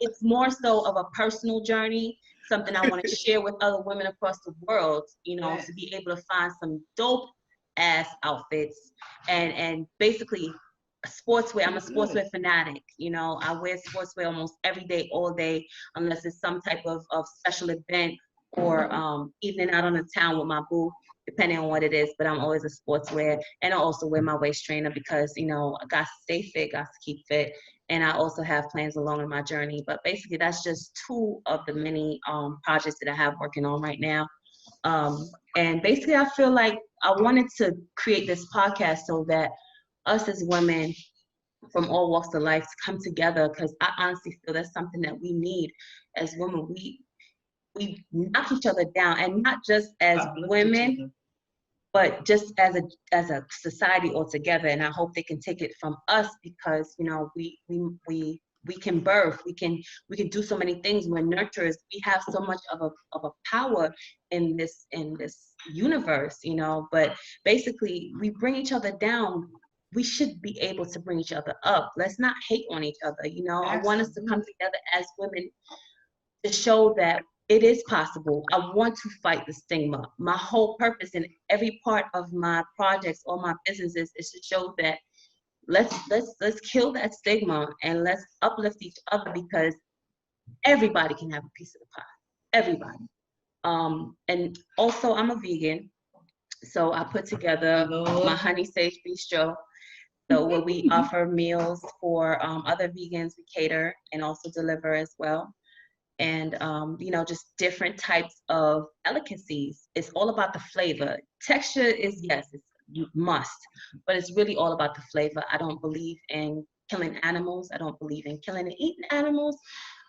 it's more so of a personal journey something I want to share with other women across the world, you know, Yes. to be able to find some dope ass outfits and basically sportswear. I'm a sportswear fanatic. You know, I wear sportswear almost every day, all day, unless it's some type of special event or evening out on the town with my boo, depending on what it is. But I'm always a sportswear, and I also wear my waist trainer because, you know, I got to stay fit, got to keep fit. And I also have plans along in my journey. But basically, that's just two of the many projects that I have working on right now. And basically, I feel like I wanted to create this podcast so that us as women from all walks of life to come together, because I honestly feel that's something that we need as women. We knock each other down, and not just as women, but just as a society altogether. And I hope they can take it from us, because, you know, we can birth, we can do so many things. We're nurturers. We have so much of a power in this universe, you know. But basically, we bring each other down. We should be able to bring each other up. Let's not hate on each other, you know. I want us to come together as women to show that it is possible. I want to fight the stigma. My whole purpose in every part of my projects or my businesses is to show that let's kill that stigma and let's uplift each other, because everybody can have a piece of the pie. Everybody. And also, I'm a vegan, so I put together my Honey Sage Bistro. So where we offer meals for other vegans, we cater and also deliver as well. And, you know, just different types of delicacies. It's all about the flavor. Texture is, yes, you must, but it's really all about the flavor. I don't believe in killing animals. I don't believe in killing and eating animals.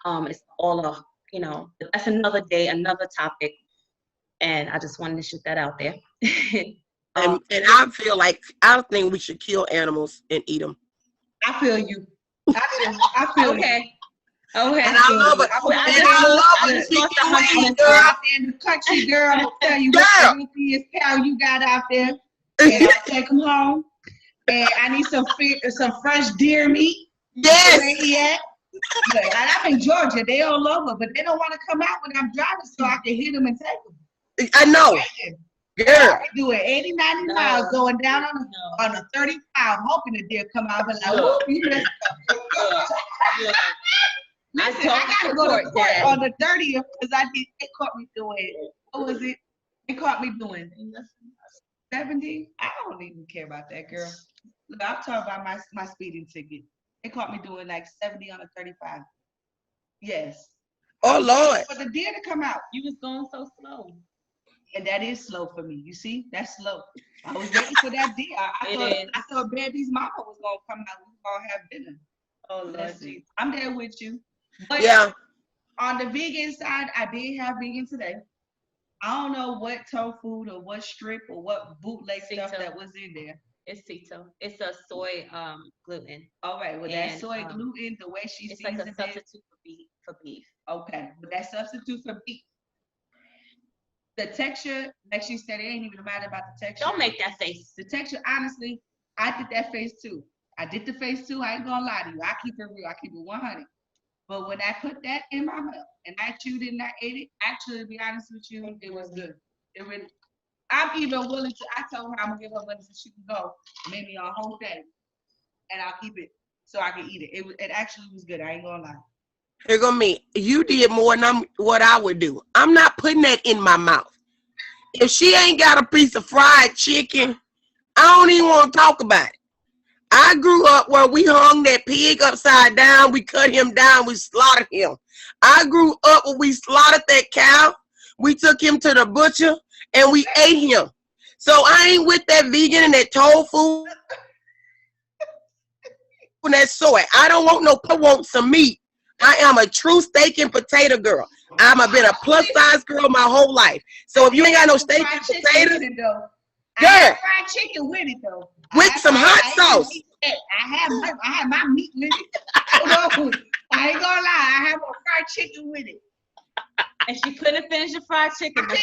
It's all you know, that's another day, another topic. And I just wanted to shoot that out there. And I think we should kill animals and eat them. I feel you. I feel okay. You. Okay. And I love it. I out there in the country, girl. I'm gonna tell you what the healthiest cow you got out there. And I'll take them home. And I need some fresh deer meat. Yes. Where he at? And I'm in Georgia. They all over, but they don't want to come out when I'm driving, so I can hit them and take them. I know. Girl. I do it 80, 90 miles going down on a 35, hoping the deer come out. But like, whoop, you messed up. Listen, I gotta go to court on the 30th because they caught me doing, what was it? They caught me doing 70. I don't even care about that, girl. Look, I'm talking about my speeding ticket. They caught me doing like 70 on a 35. Yes. Oh, Lord. For the deer to come out. You was going so slow. And that is slow for me. You see, that's slow. I was waiting for that deer. I thought Baby's mama was gonna come out. We were gonna have dinner. Oh, Lord. I'm there with you. But yeah. On the vegan side, I did have vegan today. I don't know what tofu or what strip or what bootleg stuff that was in there. It's keto. It's a soy gluten. All right. Well, that soy gluten, the way she it's like a substitute for beef. Okay, but that substitute for beef. The texture, like she said, it ain't even matter about the texture. Don't make that face. The texture, honestly, I did that face too. I did the face too. I ain't gonna lie to you. I keep it real. I keep it 100. But when I put that in my mouth and I chewed it and I ate it, actually, to be honest with you, it was good. It really. I'm even willing to. I told her I'm gonna give her money so she can go, maybe a whole thing, and I'll keep it so I can eat it. It actually was good. I ain't gonna lie. Here go me. You did more than what I would do. I'm not putting that in my mouth. If she ain't got a piece of fried chicken, I don't even want to talk about it. I grew up where we hung that pig upside down. We cut him down. We slaughtered him. I grew up where we slaughtered that cow. We took him to the butcher and we ate him. So I ain't with that vegan and that tofu and that soy. I don't want no. I want some meat. I am a true steak and potato girl. I've been a plus size girl my whole life. So if you ain't got no steak and potatoes, I have fried chicken with it though. With some hot sauce. I have my meat with it. I ain't gonna lie. I have a fried chicken with it. And she couldn't finish the fried chicken. I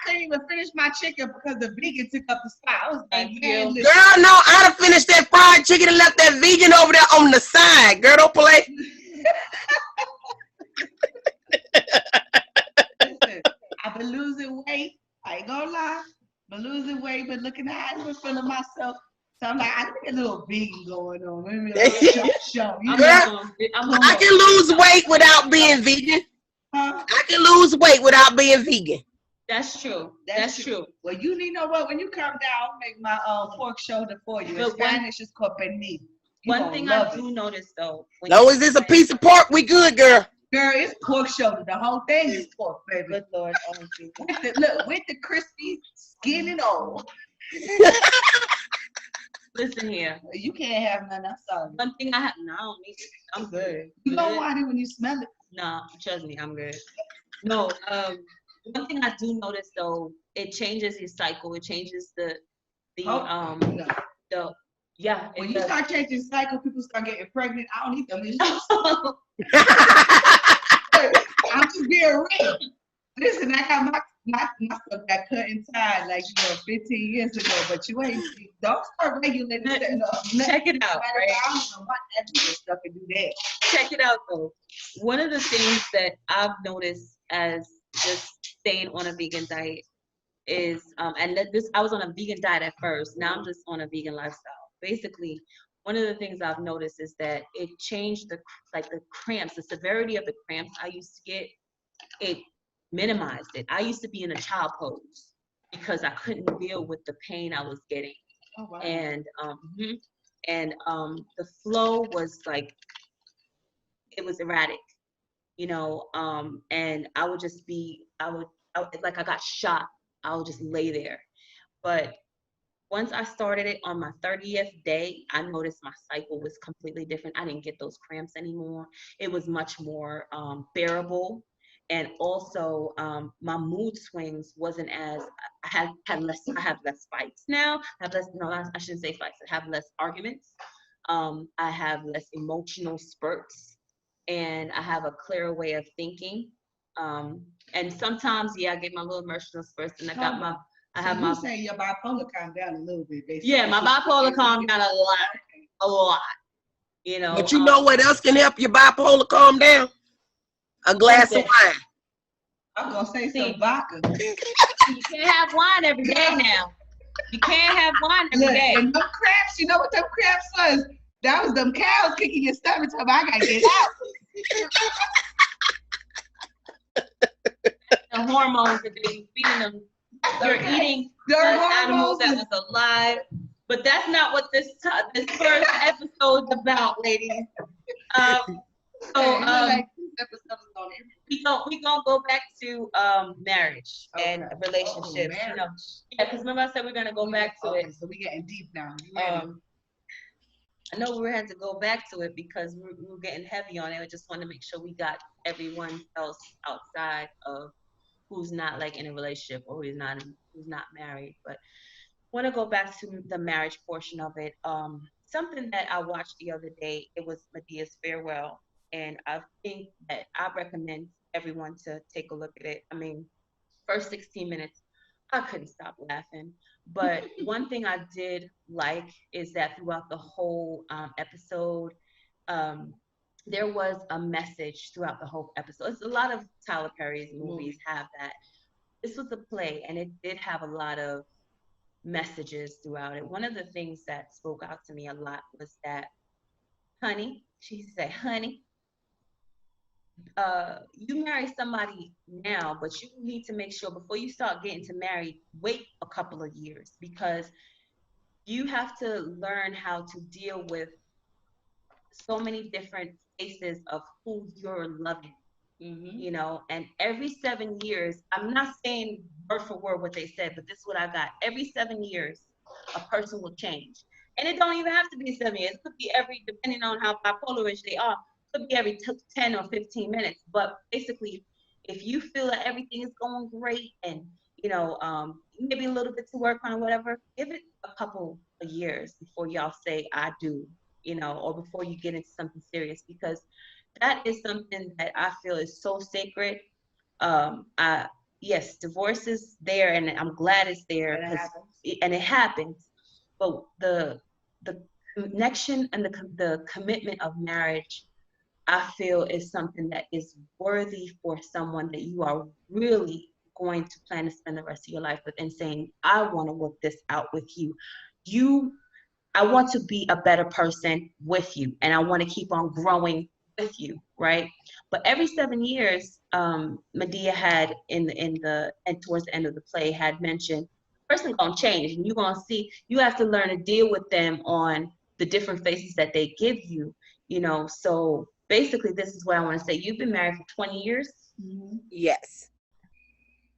couldn't even finish my chicken because the vegan took up the spot. I was like, girl, no, I'd have finished that fried chicken and left that vegan over there on the side. Girl, don't play. gonna lie, but losing weight, but looking at it, but feeling myself. So I'm like, I think a little vegan going on. Maybe a little show. You know? I can lose weight without being vegan. Huh? I can lose weight without being vegan. That's true. That's true. Well, you know what? When you come down, I'll make my pork shoulder for you. In Spanish, it's called pernil. One thing I do notice though, long as it's a piece of pork, we good, girl. Girl, it's pork shoulder. The whole thing is pork, baby. Good Lord, with the crispy skin and all. Listen here. You can't have none. I'm sorry. One thing I don't need it. I'm good. You don't want it when you smell it. No, trust me, I'm good. No, one thing I do notice though, it changes your cycle. It changes the When you start changing cycle, people start getting pregnant. I don't need them. I'm just being real. Listen, I got my stuff got cut and tied like 15 years ago, but you ain't don't start regulating that. Check it out. Right? I don't know what that stuff and do that. Check it out though. One of the things that I've noticed as just staying on a vegan diet is I was on a vegan diet at first. Now I'm just on a vegan lifestyle. Basically, one of the things I've noticed is that it changed the cramps, the severity of the cramps I used to get. It minimized it. I used to be in a child pose because I couldn't deal with the pain I was getting. Oh, wow. And the flow was like, it was erratic, and I would just be, like I got shot. I would just lay there. But once I started it on my 30th day, I noticed my cycle was completely different. I didn't get those cramps anymore. It was much more bearable. And also my mood swings wasn't as, I have less fights now. I shouldn't say fights. I have less arguments. I have less emotional spurts, and I have a clearer way of thinking. And sometimes, I get my little emotional spurts, and You saying your bipolar calmed down a little bit, basically. Yeah, my bipolar calmed down a lot. But you know what else can help your bipolar calm down? A glass of wine. I'm gonna say some vodka. You can't have wine every day now. You can't have wine every day. And them cramps, you know what them cramps was? That was them cows kicking your stomach. So I gotta get out. The hormones that they feeding them. You're eating animals that was alive. But that's not what this first episode's about, ladies. We gonna go back to marriage and relationships. Because remember I said we're gonna go back to it. So we getting deep now. I know we had to go back to it because we're getting heavy on it. I just want to make sure we got everyone else outside of who's not like in a relationship or who's not married. But want to go back to the marriage portion of it. Something that I watched the other day, it was Medea's Farewell, and I think that I recommend everyone to take a look at it. I mean, first 16 minutes, I couldn't stop laughing. But one thing I did like is that throughout the whole episode, there was a message throughout the whole episode. It's a lot of Tyler Perry's movies have that. This was a play, and it did have a lot of messages throughout it. One of the things that spoke out to me a lot was that, honey, she said, honey, you marry somebody now, but you need to make sure before you start getting to marry, wait a couple of years, because you have to learn how to deal with so many different faces of who you're loving. And every 7 years, I'm not saying word for word what they said, but this is what I got. Every 7 years, a person will change. And it don't even have to be 7 years. It could be depending on how bipolarish they are, could be every 10 or 15 minutes. But basically, if you feel that everything is going great and, maybe a little bit to work on or whatever, give it a couple of years before y'all say, I do, or before you get into something serious, because that is something that I feel is so sacred. Yes, divorce is there, and I'm glad it's there, and it happens. But the connection and the commitment of marriage, I feel, is something that is worthy for someone that you are really going to plan to spend the rest of your life with, and saying, I want to work this out with you. I want to be a better person with you, and I want to keep on growing with you, right? But every 7 years, Medea had and towards the end of the play had mentioned, person gonna change, and you're gonna see. You have to learn to deal with them on the different faces that they give you, you know. So basically, this is what I want to say. You've been married for 20 years. Mm-hmm. Yes.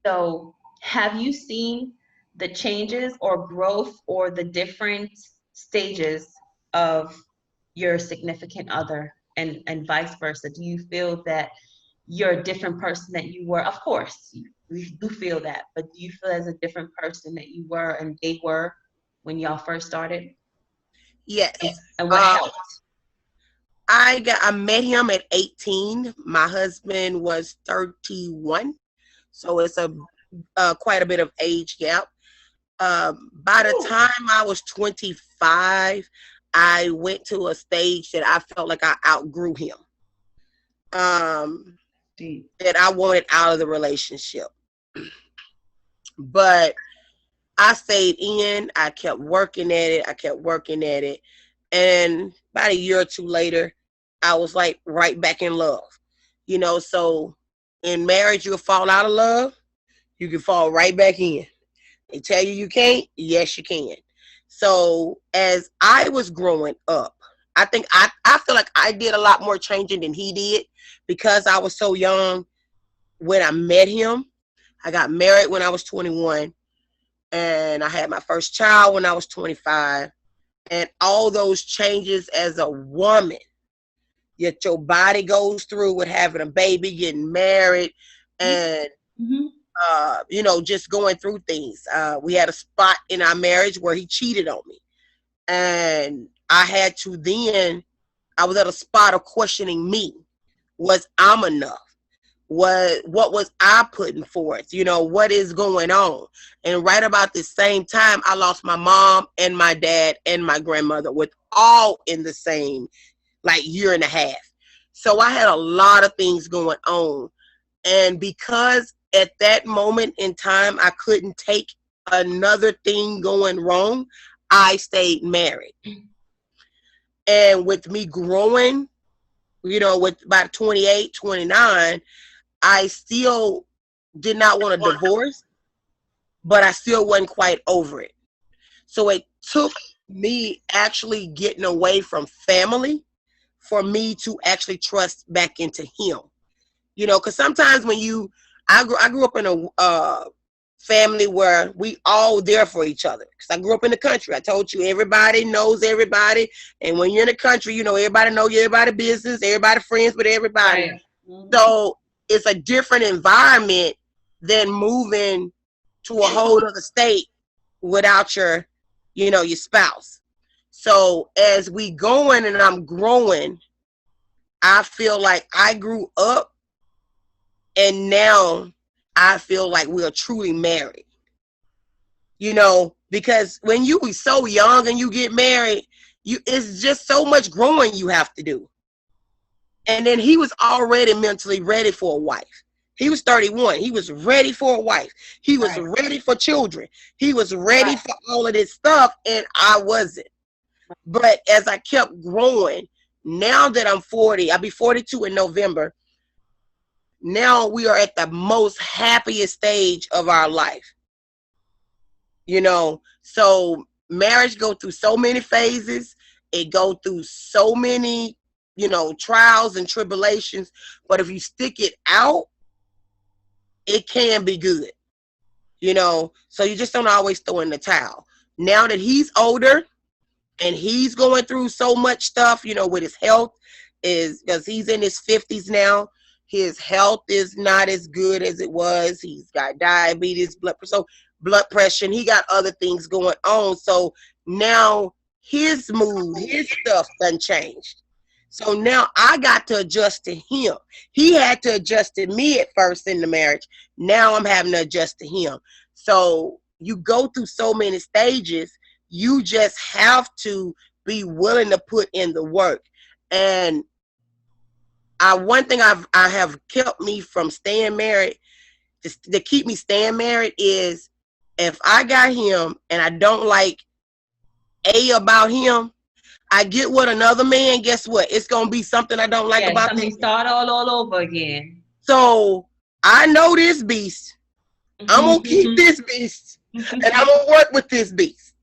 So have you seen the changes or growth or the different stages of your significant other, and vice versa? Do you feel that you're a different person that you were? Of course, we do feel that, but do you feel as a different person that you were and they were when y'all first started? Yes. And what helped? I met him at 18. My husband was 31, so it's a quite a bit of age gap. By the time I was 25, I went to a stage that I felt like I outgrew him. That I wanted out of the relationship. But I stayed in. I kept working at it. And about a year or two later, I was like right back in love. You know, so in marriage, you'll fall out of love. You can fall right back in. They tell you can't. Yes, you can. So as I was growing up, I think I feel like I did a lot more changing than he did because I was so young when I met him. I got married when I was 21, and I had my first child when I was 25. And all those changes as a woman that your body goes through with having a baby, getting married, and you know, just going through things. We had a spot in our marriage where he cheated on me, and I was at a spot of questioning me. Was I'm enough? What was I putting forth? You know, what is going on? And right about the same time, I lost my mom and my dad and my grandmother, with all in the same like year and a half. So I had a lot of things going on. And because at that moment in time, I couldn't take another thing going wrong, I stayed married. And with me growing, you know, with about 28, 29, I still did not want a divorce, but I still wasn't quite over it. So it took me actually getting away from family for me to actually trust back into him. You know, because sometimes when I grew up in a family where we all there for each other. Because I grew up in the country. I told you, everybody knows everybody. And when you're in the country, you know, everybody knows everybody's business. Everybody friends with everybody. Right. So it's a different environment than moving to a whole other state without your, you know, your spouse. So as we going and I'm growing, I feel like I grew up, and now I feel like we are truly married. You know, because when you were so young and you get married, it's just so much growing you have to do. And then he was already mentally ready for a wife. He was 31. He was ready for a wife. He was ready for children. He was ready for all of this stuff, and I wasn't. But as I kept growing, now that I'm 40, I'll be 42 in November. Now we are at the most happiest stage of our life. You know, so marriage go through so many phases. It go through so many, you know, trials and tribulations. But if you stick it out, it can be good. You know, so you just don't always throw in the towel. Now that he's older and he's going through so much stuff, you know, with his health, is because he's in his 50s now. His health is not as good as it was. He's got diabetes, blood pressure, and he got other things going on. So now his mood, his stuff done changed. So now I got to adjust to him. He had to adjust to me at first in the marriage. Now I'm having to adjust to him. So you go through so many stages. You just have to be willing to put in the work. And one thing I have kept me from staying married to keep me staying married is if I got him and I don't like A about him, I get with another man, guess what? It's going to be something I don't like about something him. Start all over again. So I know this beast. I'm going to keep this beast. And I'm going to work with this beast.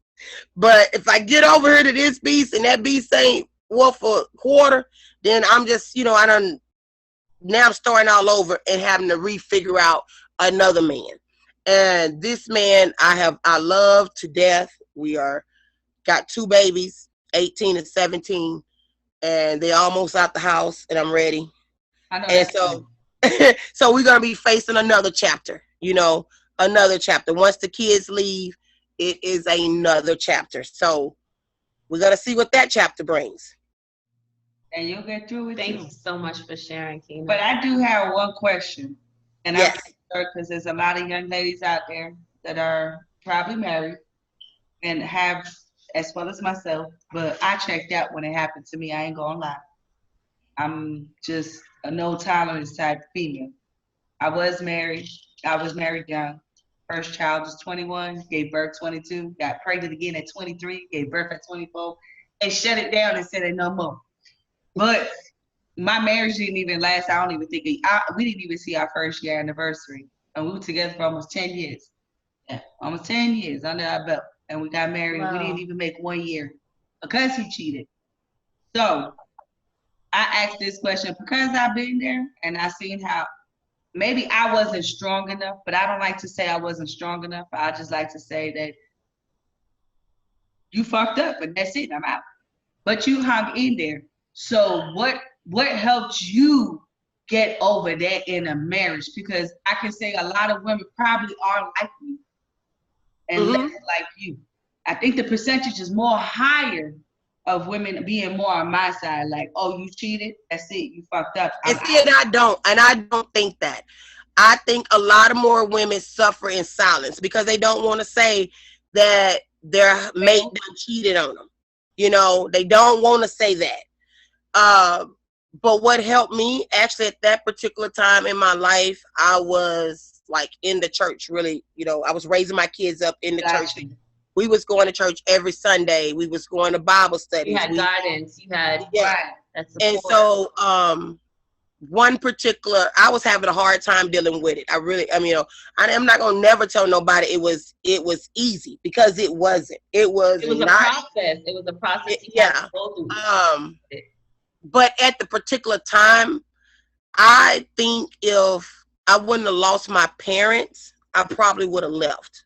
But if I get over here to this beast and that beast ain't worth a quarter, then I'm just, now I'm starting all over and having to refigure out another man. And this man I love to death. We got 2 babies, 18 and 17, and they're almost out the house, and I'm ready. I know. And so we're gonna be facing another chapter. Another chapter. Once the kids leave, it is another chapter. So we're gonna see what that chapter brings. And you'll get through it. Thank you so much for sharing, Kina. But I do have one question, and yes. because there's a lot of young ladies out there that are probably married and have, as well as myself, but I checked out when it happened to me. I ain't gonna lie. I'm just a no tolerance type female. I was married young. First child was 21, gave birth 22, got pregnant again at 23, gave birth at 24, and shut it down and said it no more. But my marriage didn't even last. I don't even think we didn't even see our first year anniversary. And we were together for almost 10 years. Yeah, almost 10 years under our belt. And we got married. Wow. And we didn't even make 1 year because he cheated. So I asked this question because I've been there and I seen how maybe I wasn't strong enough, but I don't like to say I wasn't strong enough. I just like to say that you fucked up and that's it, I'm out. But you hung in there. So what helped you get over that in a marriage? Because I can say a lot of women probably are like me and less like you. I think the percentage is more higher of women being more on my side, like, oh, you cheated, that's it, you fucked up. And I don't think that. I think a lot of more women suffer in silence because they don't want to say that their mate done cheated on them. They don't want to say that. But what helped me actually at that particular time in my life, I was like in the church, really, I was raising my kids up in the church. We was going to church every Sunday. We was going to Bible studies. You had guidance. You had, and so, one particular, I was having a hard time dealing with it. I'm not going to never tell nobody it was easy because it wasn't. It was a process. It was a process. Had to go through. But at the particular time, I think if I wouldn't have lost my parents, I probably would have left.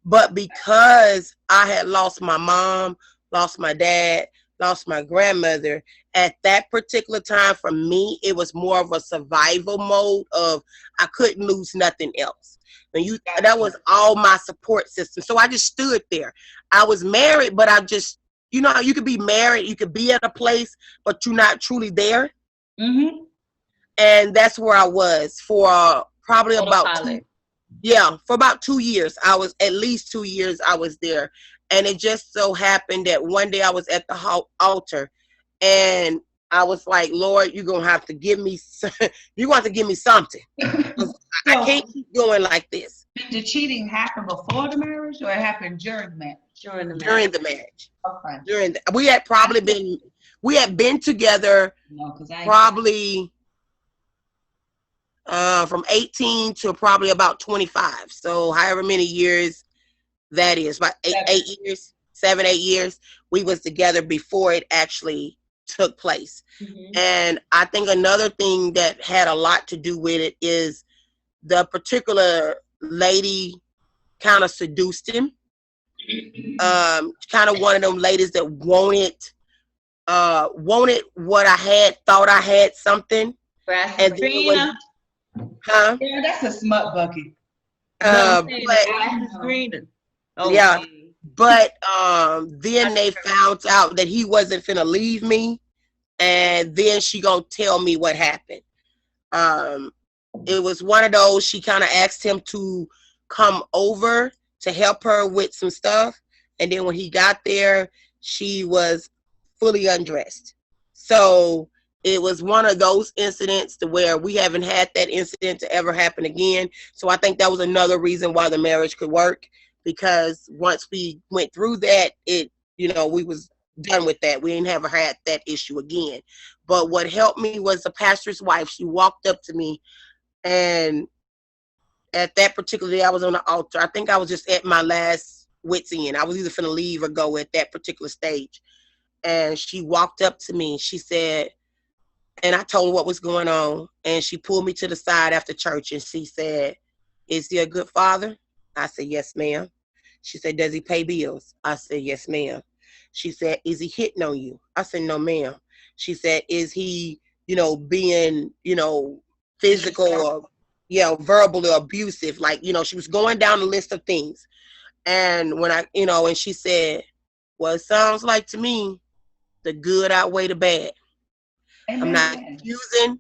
But because I had lost my mom, lost my dad, lost my grandmother, at that particular time for me, it was more of a survival mode of I couldn't lose nothing else. That was all my support system. So I just stood there. I was married, but I just, you could be married, you could be at a place, but you're not truly there. Mm-hmm. And that's where I was for probably for about 2 years. I was at least 2 years I was there. And it just so happened that one day I was at the altar and I was like, Lord, you're going to have to give me something. I can't keep going like this. Did the cheating happen before the marriage or it happened during the marriage? During the marriage. Okay. We had been together probably from 18 to probably about 25. So however many years that is, about 7, 8 years, we was together before it actually took place. Mm-hmm. And I think another thing that had a lot to do with it is the particular lady kind of seduced him. Kind of one of them ladies that wanted what I had, thought I had something. And then yeah, that's a smut bucket. But then they found out that he wasn't finna leave me, and then she gonna tell me what happened. It was one of those, she kind of asked him to come over to help her with some stuff, and then when he got there, she was fully undressed. So it was one of those incidents to where we haven't had that incident to ever happen again. So I think that was another reason why the marriage could work, because once we went through that, we was done with that. We ain't ever had that issue again. But what helped me was the pastor's wife. She walked up to me, and at that particular day, I was on the altar. I think I was just at my last wit's end. I was either finna leave or go at that particular stage. And she walked up to me. She said, and I told her what was going on. And she pulled me to the side after church, and she said, "Is he a good father?" I said, "Yes, ma'am." She said, "Does he pay bills?" I said, "Yes, ma'am." She said, "Is he hitting on you?" I said, "No, ma'am." She said, "Is he, being, physical or, verbally abusive?" Like, she was going down the list of things. And when and she said, "Well, it sounds like to me, the good outweigh the bad." Amen.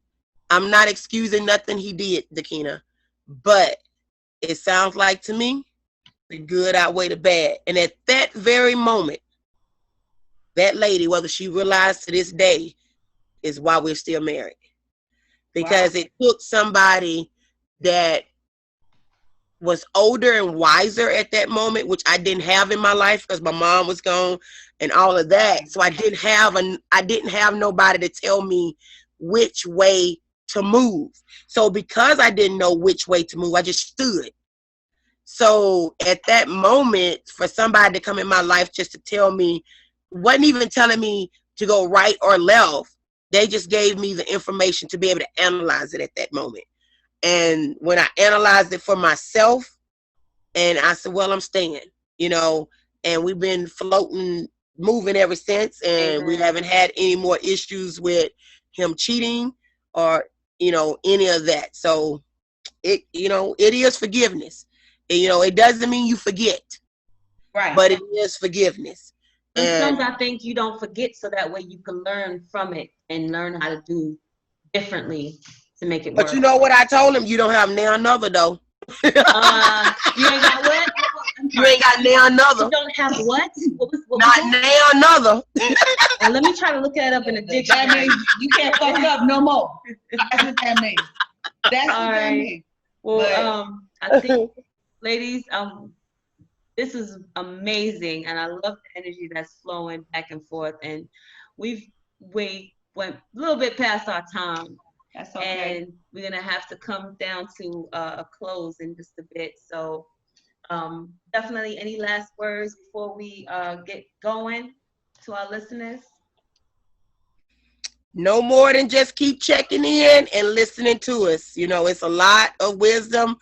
I'm not excusing nothing he did, Dakina, but it sounds like to me, the good outweigh the bad. And at that very moment, that lady, whether she realized to this day, is why we're still married. Because It took somebody that was older and wiser at that moment, which I didn't have in my life because my mom was gone and all of that. So I didn't have nobody to tell me which way to move. So because I didn't know which way to move, I just stood. So at that moment, for somebody to come in my life just to tell me, wasn't even telling me to go right or left. They just gave me the information to be able to analyze it at that moment. And when I analyzed it for myself, and I said, well, I'm staying, and we've been floating, moving ever since. And we haven't had any more issues with him cheating or, any of that. So it is forgiveness. It doesn't mean you forget, right? But it is forgiveness. Sometimes I think you don't forget so that way you can learn from it and learn how to do differently to make it work. But you know what I told him? You don't have now another though. You ain't got what? You ain't got now another. You don't have what? Not now another. Well, let me try to look that up in a dictionary. That means you can't fuck up no more. That's what that means. That's what that means. Well, I think, ladies, this is amazing, and I love the energy that's flowing back and forth. And we went a little bit past our time. That's okay. And we're gonna have to come down to a close in just a bit. So definitely, any last words before we get going to our listeners? No more than just keep checking in and listening to us. It's a lot of wisdom.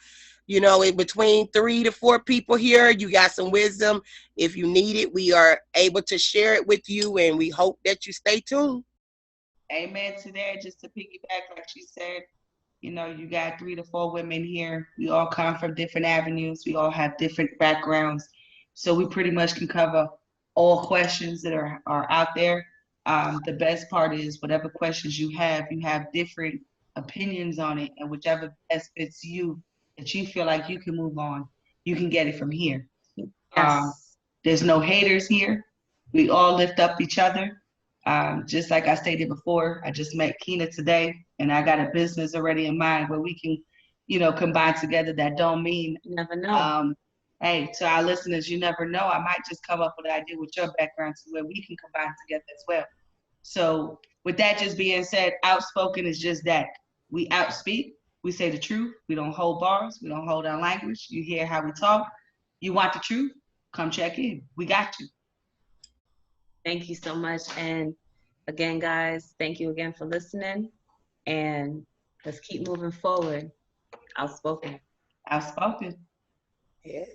In between 3 to 4 people here, you got some wisdom. If you need it, we are able to share it with you, and we hope that you stay tuned. Amen to that. Just to piggyback, like she said, you got 3 to 4 women here. We all come from different avenues. We all have different backgrounds. So we pretty much can cover all questions that are out there. The best part is whatever questions you have different opinions on it, and whichever best fits you, that you feel like you can move on, you can get it from here. Yes. There's no haters here. We all lift up each other. Just like I stated before, I just met Keena today, and I got a business already in mind where we can, combine together. That don't mean you never know. Hey, to our listeners, you never know. I might just come up with an idea with your background to where we can combine together as well. So with that just being said, Outspoken is just that. We outspeak. We say the truth. We don't hold bars. We don't hold our language. You hear how we talk. You want the truth? Come check in. We got you. Thank you so much. And again, guys, thank you again for listening. And let's keep moving forward. Outspoken. Outspoken. Yeah.